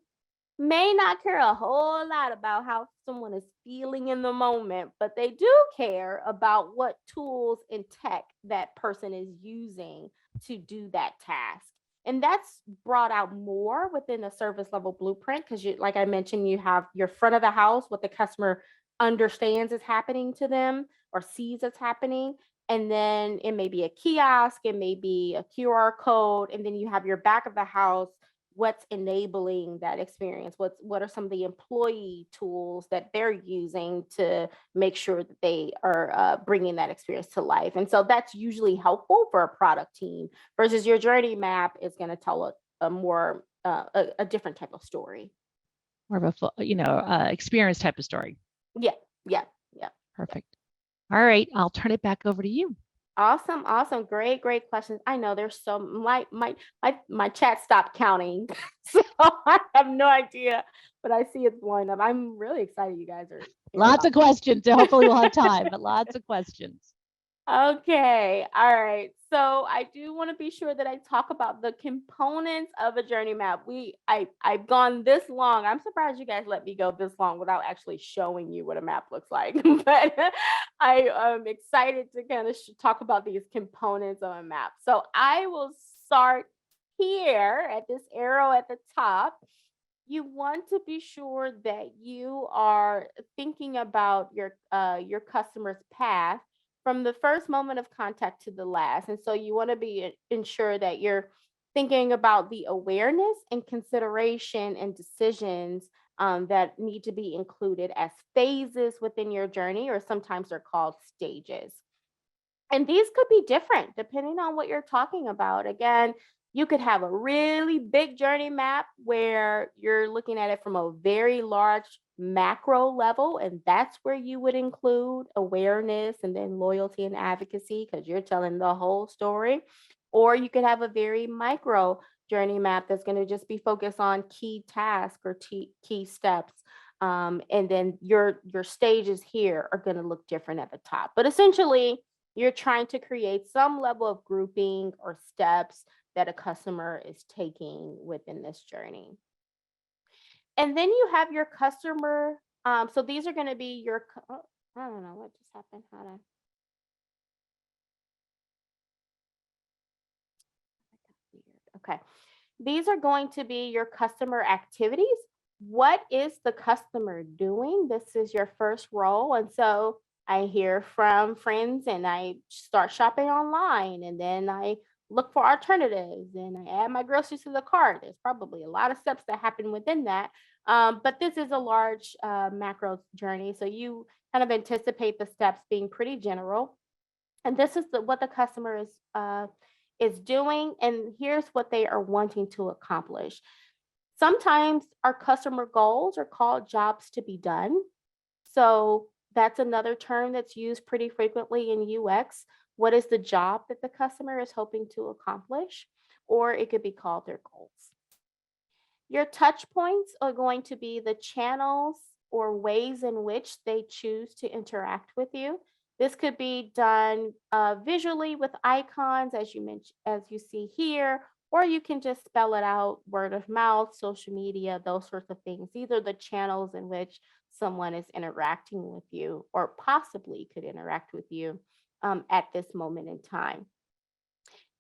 may not care a whole lot about how someone is feeling in the moment, but they do care about what tools and tech that person is using to do that task. And that's brought out more within a service level blueprint because, like I mentioned, you have your front of the house, what the customer understands is happening to them or sees is happening. And then it may be a kiosk, it may be a QR code, and then you have your back of the house, what's enabling that experience, what are some of the employee tools that they're using to make sure that they are bringing that experience to life. And so that's usually helpful for a product team versus your journey map is going to tell a more a different type of story. More of a full, experience type of story. Yeah. Perfect. All right, I'll turn it back over to you. Awesome. Great questions. I know there's so my chat stopped counting, so I have no idea, but I see it's blowing up. I'm really excited you guys are. Lots of questions. So hopefully we'll have time, but lots of questions. Okay. All right. So I do want to be sure that I talk about the components of a journey map. I've gone this long. I'm surprised you guys let me go this long without actually showing you what a map looks like. But I am excited to kind of talk about these components of a map. So I will start here at this arrow at the top. you want to be sure that you are thinking about your customer's path from the first moment of contact to the last. And so you want to be ensure that you're thinking about the awareness and consideration and decisions that need to be included as phases within your journey, or sometimes they're called stages. And these could be different depending on what you're talking about. Again, you could have a really big journey map where you're looking at it from a very large macro level, and that's where you would include awareness and then loyalty and advocacy because you're telling the whole story. Or you could have a very micro journey map that's going to just be focused on key tasks or key steps. And then your stages here are going to look different at the top. But essentially, you're trying to create some level of grouping or steps that a customer is taking within this journey. And then you have your customer. So these are going to be your, I don't know what just happened. How to, okay. These are going to be your customer activities. What is the customer doing? This is your first role. And so I hear from friends and I start shopping online, and then I look for alternatives and I add my groceries to the cart. There's probably a lot of steps that happen within that. But this is a large macro journey. So you kind of anticipate the steps being pretty general. And this is what the customer is doing. And here's what they are wanting to accomplish. Sometimes our customer goals are called jobs to be done. So that's another term that's used pretty frequently in UX. What is the job that the customer is hoping to accomplish? Or it could be called their goals. Your touch points are going to be the channels or ways in which they choose to interact with you. This could be done visually with icons, as you mentioned, as you see here, or you can just spell it out: word of mouth, social media, those sorts of things. These are the channels in which someone is interacting with you, or possibly could interact with you at this moment in time.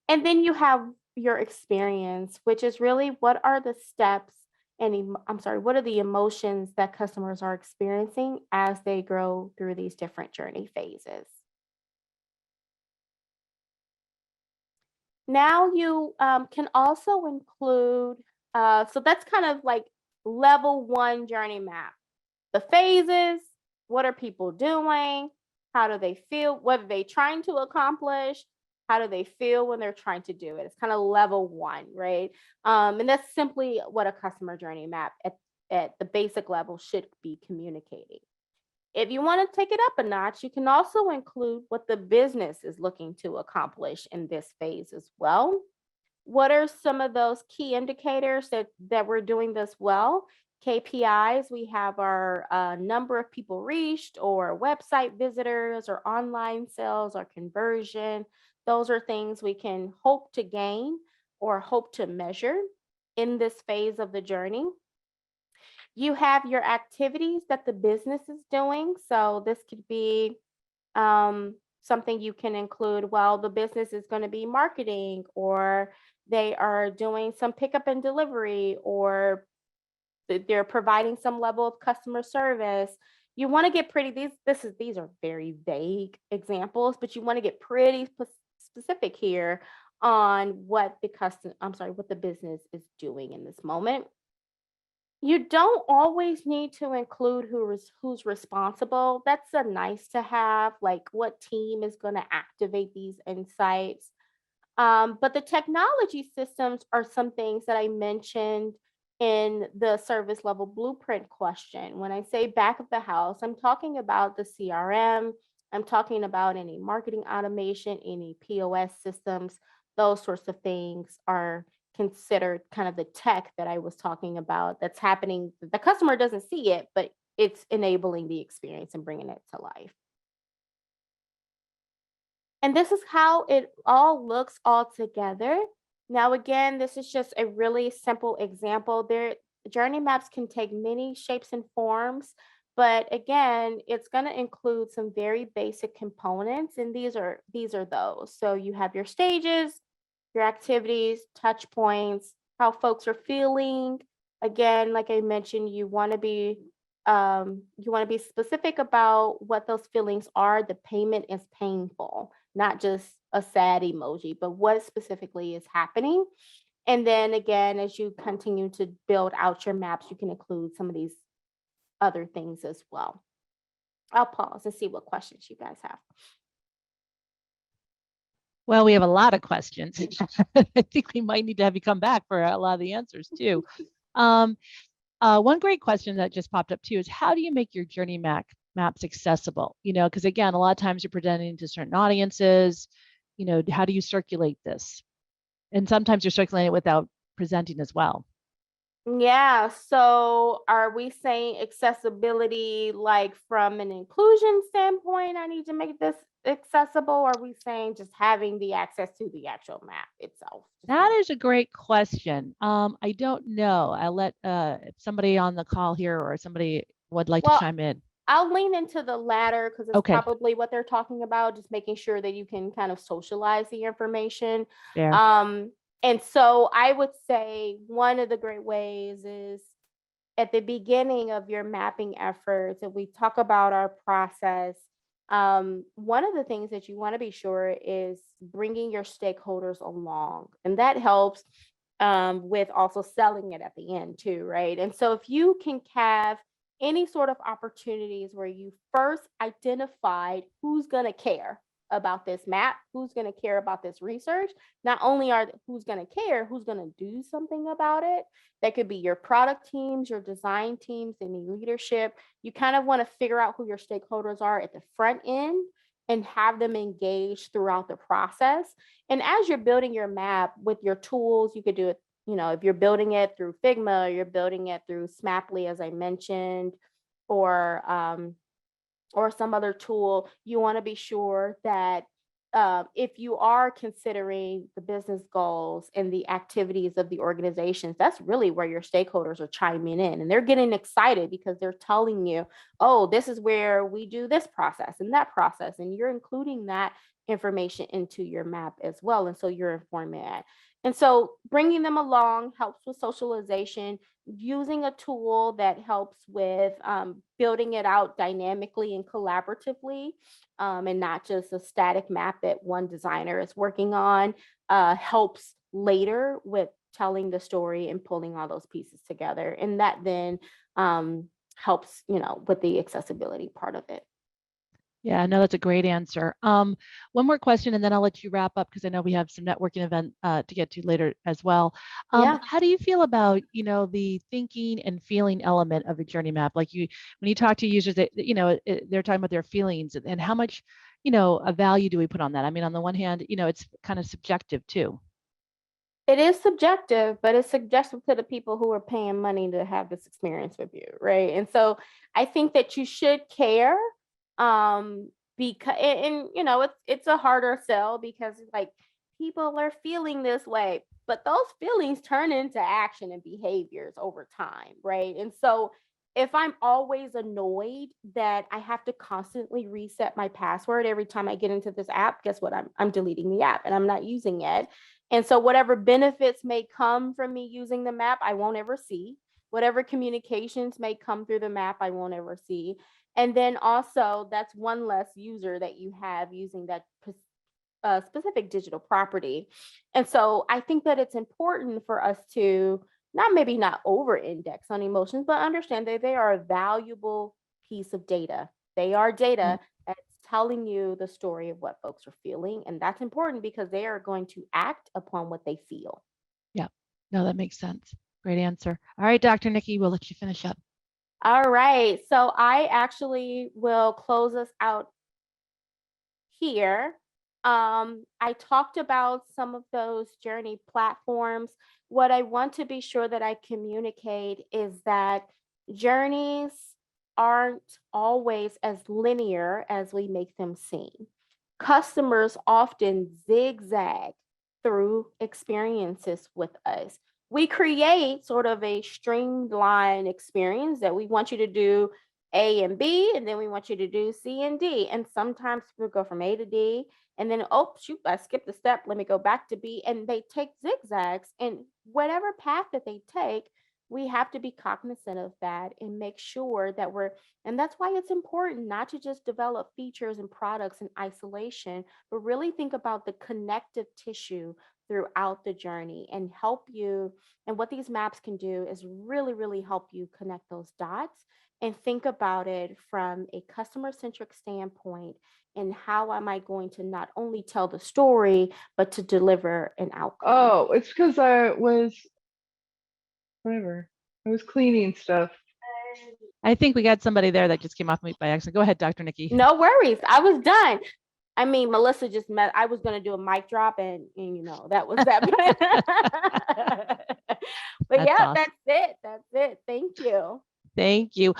And then you have your experience, which is really what are the steps and what are the emotions that customers are experiencing as they grow through these different journey phases. Now you can also include, so that's kind of like level one journey map. The phases, what are people doing? How do they feel? What are they trying to accomplish? How do they feel when they're trying to do it? It's kind of level one, right? And that's simply what a customer journey map at the basic level should be communicating. If you want to take it up a notch, you can also include what the business is looking to accomplish in this phase as well. What are some of those key indicators that we're doing this well? KPIs, we have our number of people reached, or website visitors, or online sales, or conversion. Those are things we can hope to gain or hope to measure in this phase of the journey. You have your activities that the business is doing. So this could be something you can include. Well, the business is going to be marketing, or they are doing some pickup and delivery, or they're providing some level of customer service. You want to get pretty, these are very vague examples, but you want to get pretty specific here on what the business is doing in this moment. You don't always need to include who's responsible. That's a nice to have, like what team is going to activate these insights. But the technology systems are some things that I mentioned in the service level blueprint question. When I say back of the house, I'm talking about the CRM, I'm talking about any marketing automation, any POS systems. Those sorts of things are considered kind of the tech that I was talking about that's happening. The customer doesn't see it, but it's enabling the experience and bringing it to life. And this is how it all looks all together. Now, again, this is just a really simple example. Journey maps can take many shapes and forms, but again, it's going to include some very basic components, and these are those. So you have your stages, your activities, touch points, how folks are feeling, Again, like I mentioned, you want to be specific about what those feelings are. The payment is painful, not just a sad emoji, but what specifically is happening. And then again, as you continue to build out your maps, you can include some of these other things as well. I'll pause and see what questions you guys have. Well, we have a lot of questions. I think we might need to have you come back for a lot of the answers too. One great question that just popped up too is how do you make your journey maps accessible? Because again, a lot of times you're presenting to certain audiences. How do you circulate this? And sometimes you're circulating it without presenting as well. Yeah, so are we saying accessibility like from an inclusion standpoint? I need to make this accessible, or are we saying just having the access to the actual map itself? That is a great question. I don't know. I'll let somebody on the call here or somebody would like to chime in. I'll lean into the latter because it's Okay. probably what they're talking about, just making sure that you can kind of socialize the information. Fair. And so I would say one of the great ways is at the beginning of your mapping efforts, if we talk about our process, one of the things that you want to be sure is bringing your stakeholders along. And that helps with also selling it at the end too, right? And so if you can have any sort of opportunities where you first identified who's going to care about this map, who's going to care about this research, not only are who's going to care, who's going to do something about it. That could be your product teams, your design teams, any leadership. You kind of want to figure out who your stakeholders are at the front end and have them engaged throughout the process. And as you're building your map with your tools, you could do it, if you're building it through Figma, or you're building it through Smaply, as I mentioned, or some other tool, you want to be sure that if you are considering the business goals and the activities of the organizations, that's really where your stakeholders are chiming in, and they're getting excited because they're telling you, oh, this is where we do this process and that process, and you're including that information into your map as well. And so you're informing that. And so bringing them along helps with socialization, using a tool that helps with building it out dynamically and collaboratively, and not just a static map that one designer is working on, helps later with telling the story and pulling all those pieces together. And that then helps, with the accessibility part of it. Yeah, no, that's a great answer. One more question, and then I'll let you wrap up because I know we have some networking event to get to later as well. How do you feel about, the thinking and feeling element of a journey map? Like when you talk to users, they're talking about their feelings and how much, a value do we put on that? I mean, on the one hand, it's kind of subjective too. It is subjective, but it's subjective to the people who are paying money to have this experience with you, right? And so I think that you should care. Because it's a harder sell because like people are feeling this way, but those feelings turn into action and behaviors over time, right? And so if I'm always annoyed that I have to constantly reset my password every time I get into this app, guess what? I'm deleting the app and I'm not using it. And so whatever benefits may come from me using the map, I won't ever see. Whatever communications may come through the map, I won't ever see. And then also that's one less user that you have using that specific digital property. And so I think that it's important for us to not over index on emotions, but understand that they are a valuable piece of data. They are data that's telling you the story of what folks are feeling. And that's important because they are going to act upon what they feel. Yeah, no, that makes sense. Great answer. All right, Dr. Nikki, we'll let you finish up. All right, so I actually will close us out here. I talked about some of those journey platforms. What I want to be sure that I communicate is that journeys aren't always as linear as we make them seem. Customers often zigzag through experiences with us. We create sort of a streamlined experience that we want you to do A and B, and then we want you to do C and D. And sometimes we go from A to D, and then, oh, shoot, I skipped a step. Let me go back to B. And they take zigzags, and whatever path that they take, we have to be cognizant of that and make sure that and that's why it's important not to just develop features and products in isolation, but really think about the connective tissue throughout the journey and help you. And what these maps can do is really, really help you connect those dots and think about it from a customer-centric standpoint. And how am I going to not only tell the story, but to deliver an outcome? Oh, it's because I was cleaning stuff. I think we got somebody there that just came off mute by accident. Go ahead, Dr. Nikki. No worries. I was done. I mean, Melissa just met. I was going to do a mic drop, and that was that. But That's yeah, awesome. that's it. That's it. Thank you. Thank you.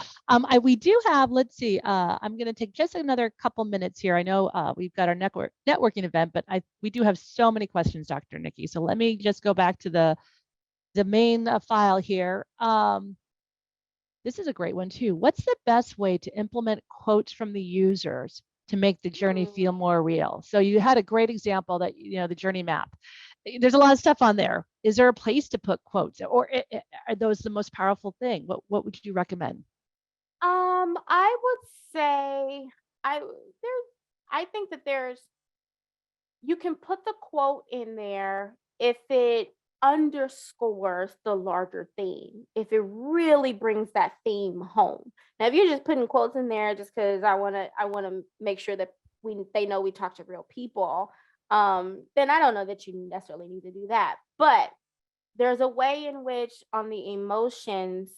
We do have, let's see, I'm going to take just another couple minutes here. I know we've got our networking event, but we do have so many questions, Dr. Nikki. So let me just go back to the main file here. This is a great one too. What's the best way to implement quotes from the users to make the journey feel more real? So you had a great example that, the journey map. There's a lot of stuff on there. Is there a place to put quotes, or are those the most powerful thing? What would you recommend? I would say I think that you can put the quote in there if it underscores the larger theme, if it really brings that theme home. Now, if you're just putting quotes in there just because I want to make sure that they know we talk to real people, then I don't know that you necessarily need to do that. But there's a way in which on the emotions,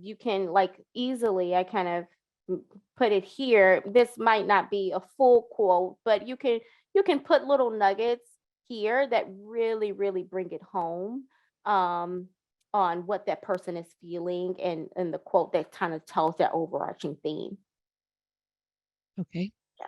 you can easily, I kind of put it here. This might not be a full quote, but you can put little nuggets here that really, really bring it home on what that person is feeling, and the quote that kind of tells that overarching theme. Okay. Yeah.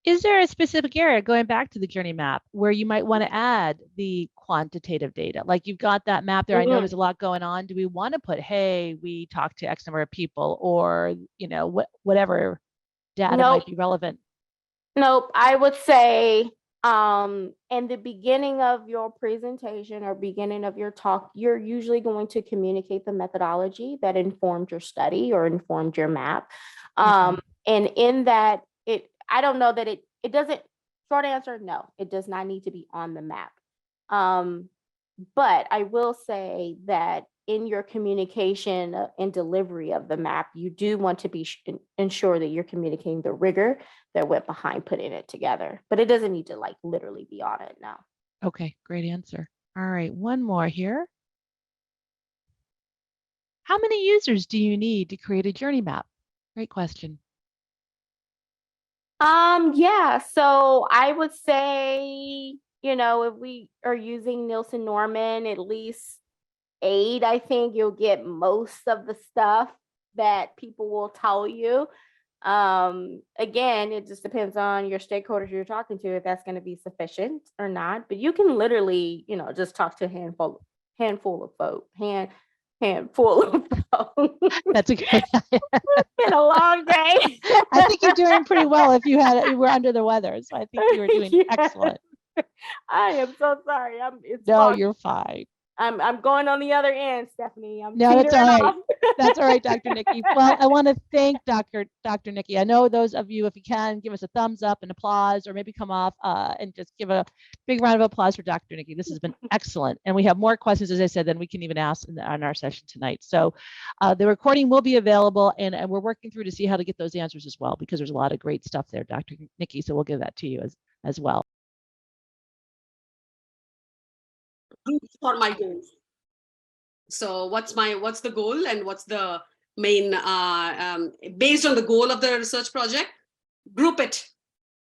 Is there a specific area, going back to the journey map, where you might want to add the quantitative data? Like you've got that map there. I know there's a lot going on. Do we want to put, hey, we talked to X number of people, or, whatever data might be relevant? Nope. I would say in the beginning of your presentation or beginning of your talk, you're usually going to communicate the methodology that informed your study or informed your map. And in that, I don't know that it doesn't, short answer, no, it does not need to be on the map. But I will say that in your communication and delivery of the map, you do want to be ensure that you're communicating the rigor that went behind putting it together. But it doesn't need to literally be on it now. Okay, great answer. All right, one more here. How many users do you need to create a journey map? Great question. Yeah, so I would say, if we are using Nielsen Norman, at least 8, I think you'll get most of the stuff that people will tell you. Again, it just depends on your stakeholders you're talking to, if that's going to be sufficient or not. But you can literally, just talk to a handful of folk. Handful of folk. That's a good. It's been a long day. I think you're doing pretty well. If you were under the weather, so I think you were doing excellent. I am so sorry. You're fine. I'm going on the other end, Stephanie. No, that's all right. That's all right, Dr. Nikki. Well, I want to thank Dr. Nikki. I know those of you, if you can, give us a thumbs up and applause, or maybe come off and just give a big round of applause for Dr. Nikki. This has been excellent. And we have more questions, as I said, than we can even ask on our session tonight. So the recording will be available, and we're working through to see how to get those answers as well, because there's a lot of great stuff there, Dr. Nikki. So we'll give that to you as well. For my goals. So what's the goal, and what's the main based on the goal of the research project, group it,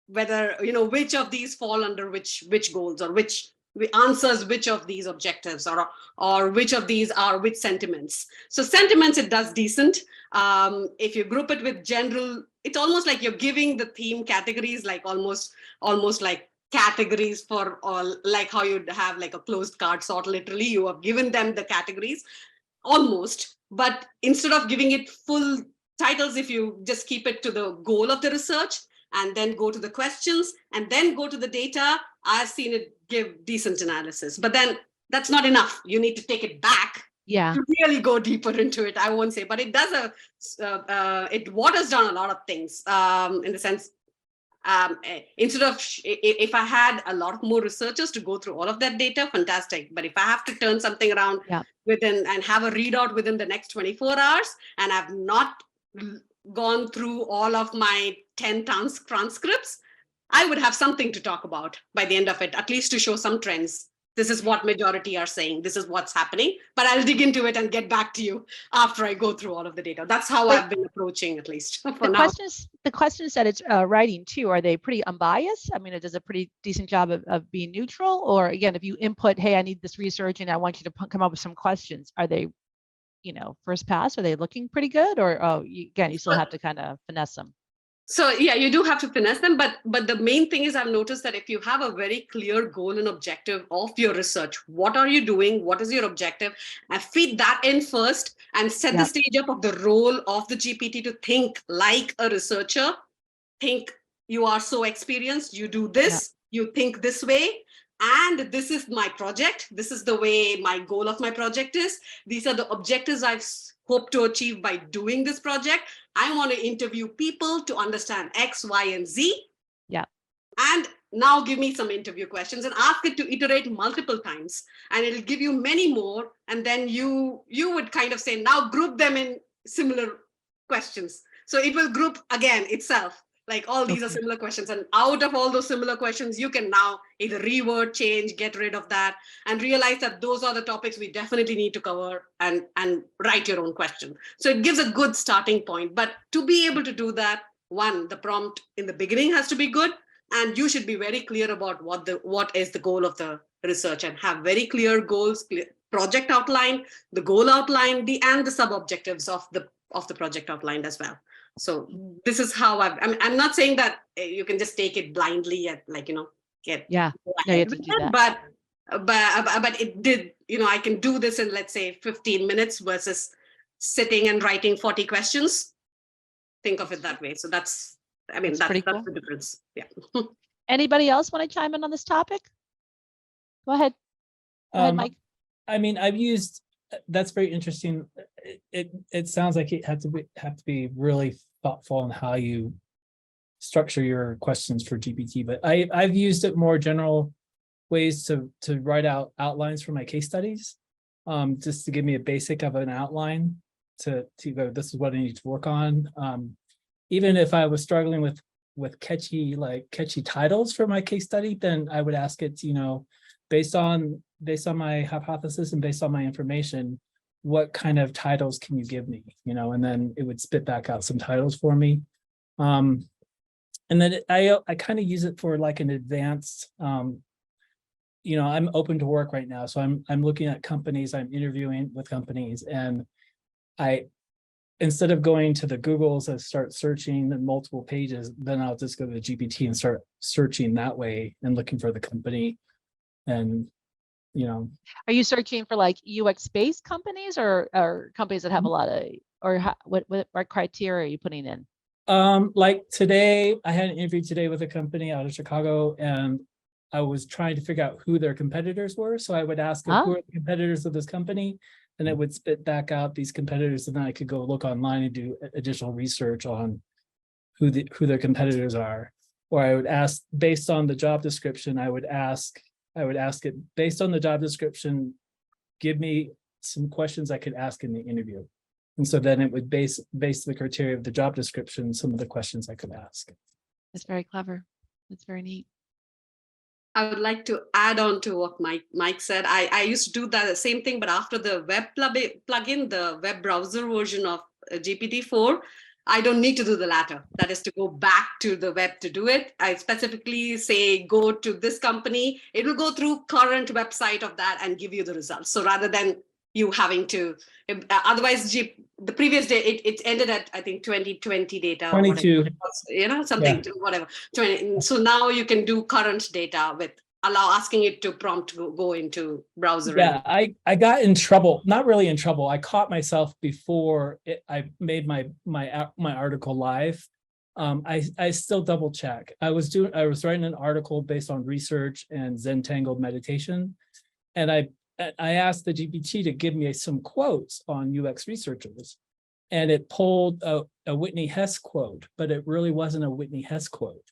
whether which of these fall under which goals, or which answers which of these objectives, or which of these are which sentiments. So sentiments, it does decent. If you group it with general, it's almost like you're giving the theme categories, like almost like categories for all, like how you'd have like a closed card sort. Literally, you have given them the categories almost, but instead of giving it full titles, if you just keep it to the goal of the research and then go to the questions and then go to the data, I've seen it give decent analysis. But then that's not enough. You need to take it back Yeah. to really go deeper into it. I won't say, but it does it waters down a lot of things in the sense. Instead of if I had a lot more researchers to go through all of that data, fantastic. But if I have to turn something around within and have a readout within the next 24 hours, and I've not gone through all of my 10 transcripts, I would have something to talk about by the end of it, at least to show some trends. This is what majority are saying. This is what's happening. But I'll dig into it and get back to you after I go through all of the data. That's how I've been approaching, at least for now. The questions that it's writing too, are they pretty unbiased? I mean, it does a pretty decent job of being neutral. Or again, if you input, hey, I need this research and I want you to come up with some questions, are they, first pass? Are they looking pretty good? Or again, you still have to kind of finesse them? So yeah, you do have to finesse them, but the main thing is I've noticed that if you have a very clear goal and objective of your research, what are you doing? What is your objective? And feed that in first and set the stage up of the role of the GPT to think like a researcher. Think you are so experienced, you do this, you think this way, and this is my project. This is the way my goal of my project is. These are the objectives I've hope to achieve by doing this project. I want to interview people to understand X, Y, and Z. Yeah. And now give me some interview questions and ask it to iterate multiple times. And it'll give you many more. And then you would kind of say, now group them in similar questions. So it will group again itself. Like all these are similar questions. And out of all those similar questions, you can now either reword, change, get rid of that, and realize that those are the topics we definitely need to cover and write your own question. So it gives a good starting point. But to be able to do that, one, the prompt in the beginning has to be good. And you should be very clear about what is the goal of the research and have very clear goals, clear project outline, the goal outline, and the sub-objectives of the project outlined as well. So this is how I'm not saying that you can just take it blindly and get no, you have to do that. But it did, I can do this in, let's say, 15 minutes versus sitting and writing 40 questions. Think of it that way. So that's pretty cool. That's the difference. Yeah. Anybody else want to chime in on this topic? Go ahead. Go ahead, Mike. I mean, I've used, that's very interesting. It sounds like it have to be really thoughtful in how you structure your questions for GPT, but I've used it more general ways to write out outlines for my case studies, just to give me a basic of an outline to go, this is what I need to work on. Even if I was struggling with catchy titles for my case study, then I would ask it, based on my hypothesis and based on my information, what kind of titles can you give me, and then it would spit back out some titles for me. And then I kind of use it for like an advanced, I'm open to work right now. So I'm looking at companies, I'm interviewing with companies, and instead of going to the Googles and start searching in multiple pages, then I'll just go to the GPT and start searching that way and looking for the company. And are you searching for like UX based companies or companies that have a lot of, or what criteria are you putting in? Like today, I had an interview today with a company out of Chicago, and I was trying to figure out who their competitors were. So I would ask them, who are the competitors of this company? And it would spit back out these competitors, and then I could go look online and do additional research on who their competitors are. Or I would ask, based on the job description, I would ask it, based on the job description, give me some questions I could ask in the interview. And so then it would base the criteria of the job description, some of the questions I could ask. That's very clever. That's very neat. I would like to add on to what Mike said. I used to do the same thing, but after the web plugin, the web browser version of GPT-4, I don't need to do the latter. That is to go back to the web to do it. I specifically say, go to this company. It will go through current website of that and give you the results. So rather than you having to, otherwise the previous day, it ended at, I think, 2020 data. 22. Something, whatever. 20. So now you can do current data with asking it to prompt go into browser. Yeah, I got in trouble, not really in trouble. I caught myself before I made my article live. I still double check. I was writing an article based on research and Zen tangled meditation, and I asked the GPT to give me some quotes on UX researchers, and it pulled a Whitney Hess quote, but it really wasn't a Whitney Hess quote.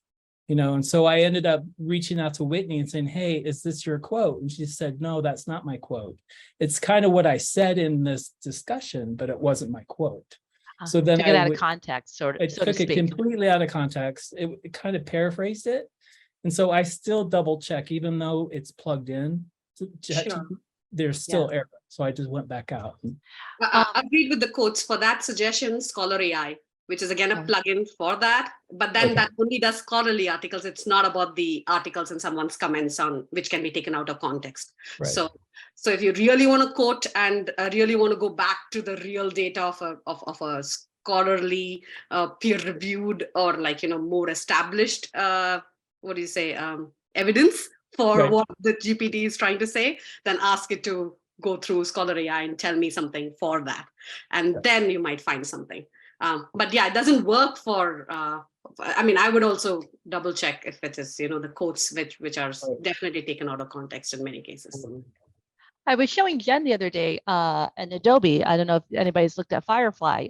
And so I ended up reaching out to Whitney and saying, hey, is this your quote? And she said, no, that's not my quote. It's kind of what I said in this discussion, but it wasn't my quote. So then took it out of context, sort of. I took it completely out of context. It kind of paraphrased it. And so I still double check, even though it's plugged in. Sure. There's still error. So I just went back out. I agreed with the quotes for that suggestion, Scholar AI, which is again a plugin for that. But then that only does scholarly articles. It's not about the articles in someone's comments on which can be taken out of context. Right. So if you really want to quote and really want to go back to the real data of a scholarly, peer-reviewed, or more established, evidence for what the GPT is trying to say, then ask it to go through Scholar AI and tell me something for that. And then you might find something. But yeah, it doesn't work for, I would also double check if it is, the quotes which are definitely taken out of context in many cases. I was showing Jen the other day an Adobe. I don't know if anybody's looked at Firefly,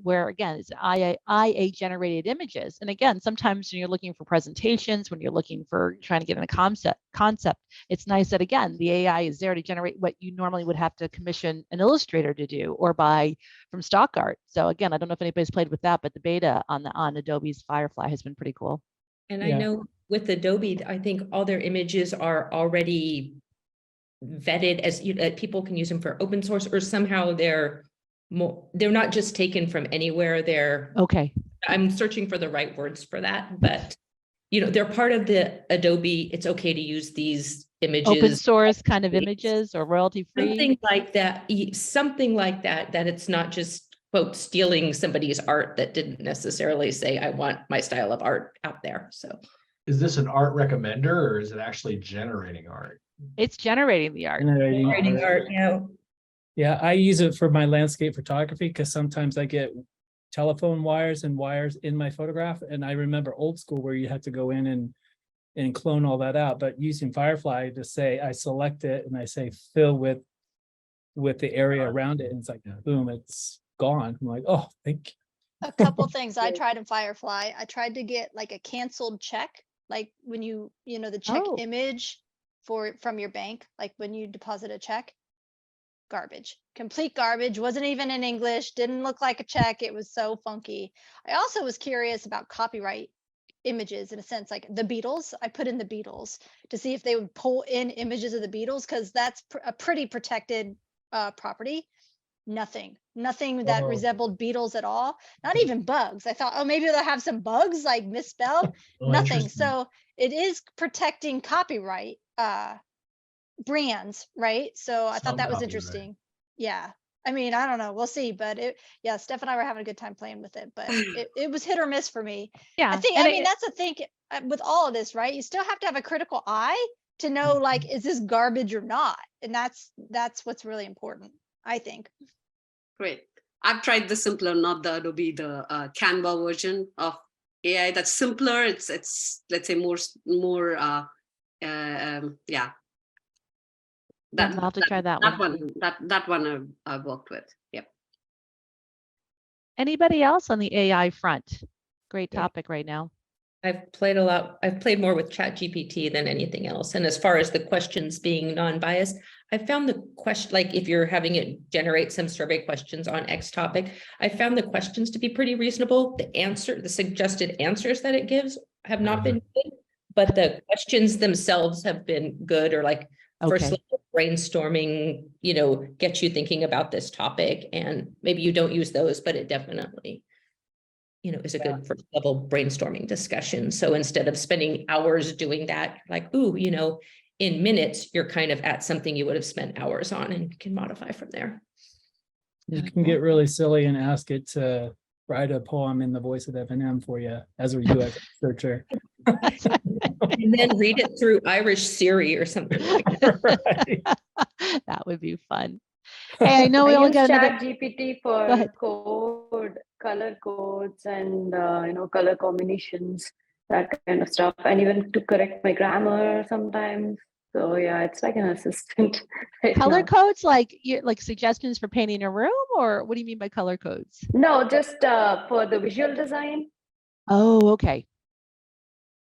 where again, it's IA generated images. And again, sometimes when you're looking for presentations, when you're looking for trying to get in a concept, it's nice that again, the AI is there to generate what you normally would have to commission an illustrator to do or buy from stock art. So again, I don't know if anybody's played with that, but the beta on Adobe's Firefly has been pretty cool. And I know with Adobe, I think all their images are already vetted as people can use them for open source, or somehow they're not just taken from anywhere. I'm searching for the right words for that, but they're part of the Adobe. It's okay to use these images, open source kind of images or royalty free, something like that, that it's not just quote stealing somebody's art that didn't necessarily say I want my style of art out there. So is this an art recommender, or is it actually generating art? It's generating the art. Generating art, Yeah, I use it for my landscape photography because sometimes I get telephone wires and wires in my photograph. And I remember old school where you had to go in and clone all that out. But using Firefly to say, I select it and I say fill with the area around it. And it's like, boom, it's gone. I'm like, oh, thank you. A couple things I tried in Firefly. I tried to get like a canceled check, like when the check image from your bank, like when you deposit a check. Garbage, complete garbage, wasn't even in English, didn't look like a check. It was so funky. I also was curious about copyright images in a sense, like the Beatles. I put in the Beatles to see if they would pull in images of the Beatles because that's a pretty protected property. Nothing that resembled Beatles at all. Not even bugs. I thought, oh, maybe they'll have some bugs like misspelled. Nothing. So it is protecting copyright brands, right? So I thought that was interesting. Yeah, I don't know, we'll see, but Steph and I were having a good time playing with it, but it was hit or miss for me. I think that's the thing with all of this, right? You still have to have a critical eye to know, like, is this garbage or not? And that's what's really important, I think. Great. I've tried the simpler, not the Adobe, the Canva version of AI. That's simpler. It's let's say more I'll have to try that one. That one I've worked with. Yep. Anybody else on the AI front? Great topic right now. I've played more with ChatGPT than anything else. And as far as the questions being non-biased, I found the question, like if you're having it generate some survey questions on X topic, I found the questions to be pretty reasonable. The suggested answers that it gives have not been good, but the questions themselves have been good, or like first level brainstorming, get you thinking about this topic. And maybe you don't use those, but it definitely is a good first level brainstorming discussion. So instead of spending hours doing that, like, in minutes, you're kind of at something you would have spent hours on and can modify from there. You can get really silly and ask it to write a poem in the voice of Eminem for you as a UX researcher. And then read it through Irish Siri or something like that. Right. That would be fun. Hey, I know we only got another GPT for code, color codes, and color combinations, that kind of stuff, and even to correct my grammar sometimes. So yeah, it's like an assistant. Right Color now. codes, like like suggestions for painting a room, or what do you mean by color codes? No, just for the visual design. Oh, okay.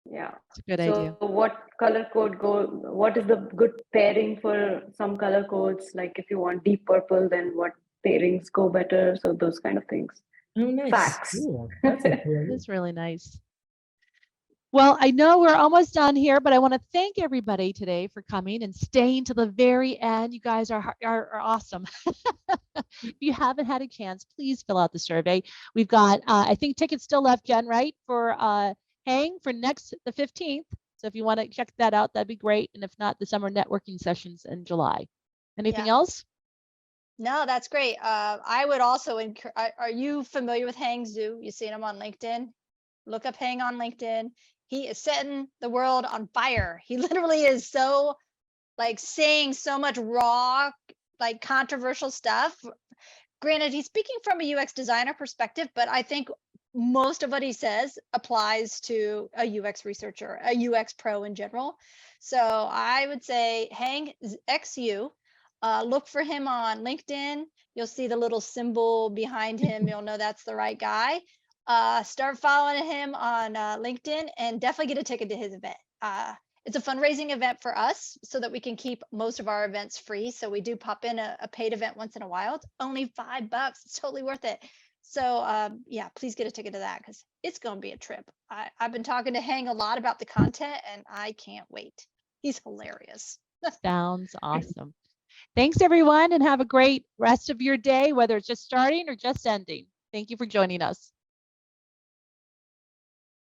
Yeah. That's a good So idea. what color code what is the good pairing for some color codes? Like if you want deep purple, then what pairings go better? So those kind of things. Oh, nice. Facts. Cool. That's a cool idea. That's really nice. Well, I know we're almost done here, but I want to thank everybody today for coming and staying to the very end. You guys are awesome. If you haven't had a chance, please fill out the survey. We've got, I think tickets still left, Jen, right? For Hang for the 15th. So if you want to check that out, that'd be great. And if not, the summer networking sessions in July. Anything else? No, that's great. I would also are you familiar with Hang Zhu? You seen him on LinkedIn? Look up Hang on LinkedIn. He is setting the world on fire. He literally is so like saying so much raw, like controversial stuff. Granted, he's speaking from a UX designer perspective, but I think most of what he says applies to a UX researcher, a UX pro in general. So I would say Hang XU. Look for him on LinkedIn. You'll see the little symbol behind him. You'll know that's the right guy. Start following him on LinkedIn and definitely get a ticket to his event. It's a fundraising event for us so that we can keep most of our events free. So we do pop in a paid event once in a while. It's only $5. It's totally worth it. So yeah, please get a ticket to that because it's going to be a trip. I've been talking to Hang a lot about the content and I can't wait. He's hilarious. Sounds awesome. Thanks, everyone, and have a great rest of your day, whether it's just starting or just ending. Thank you for joining us.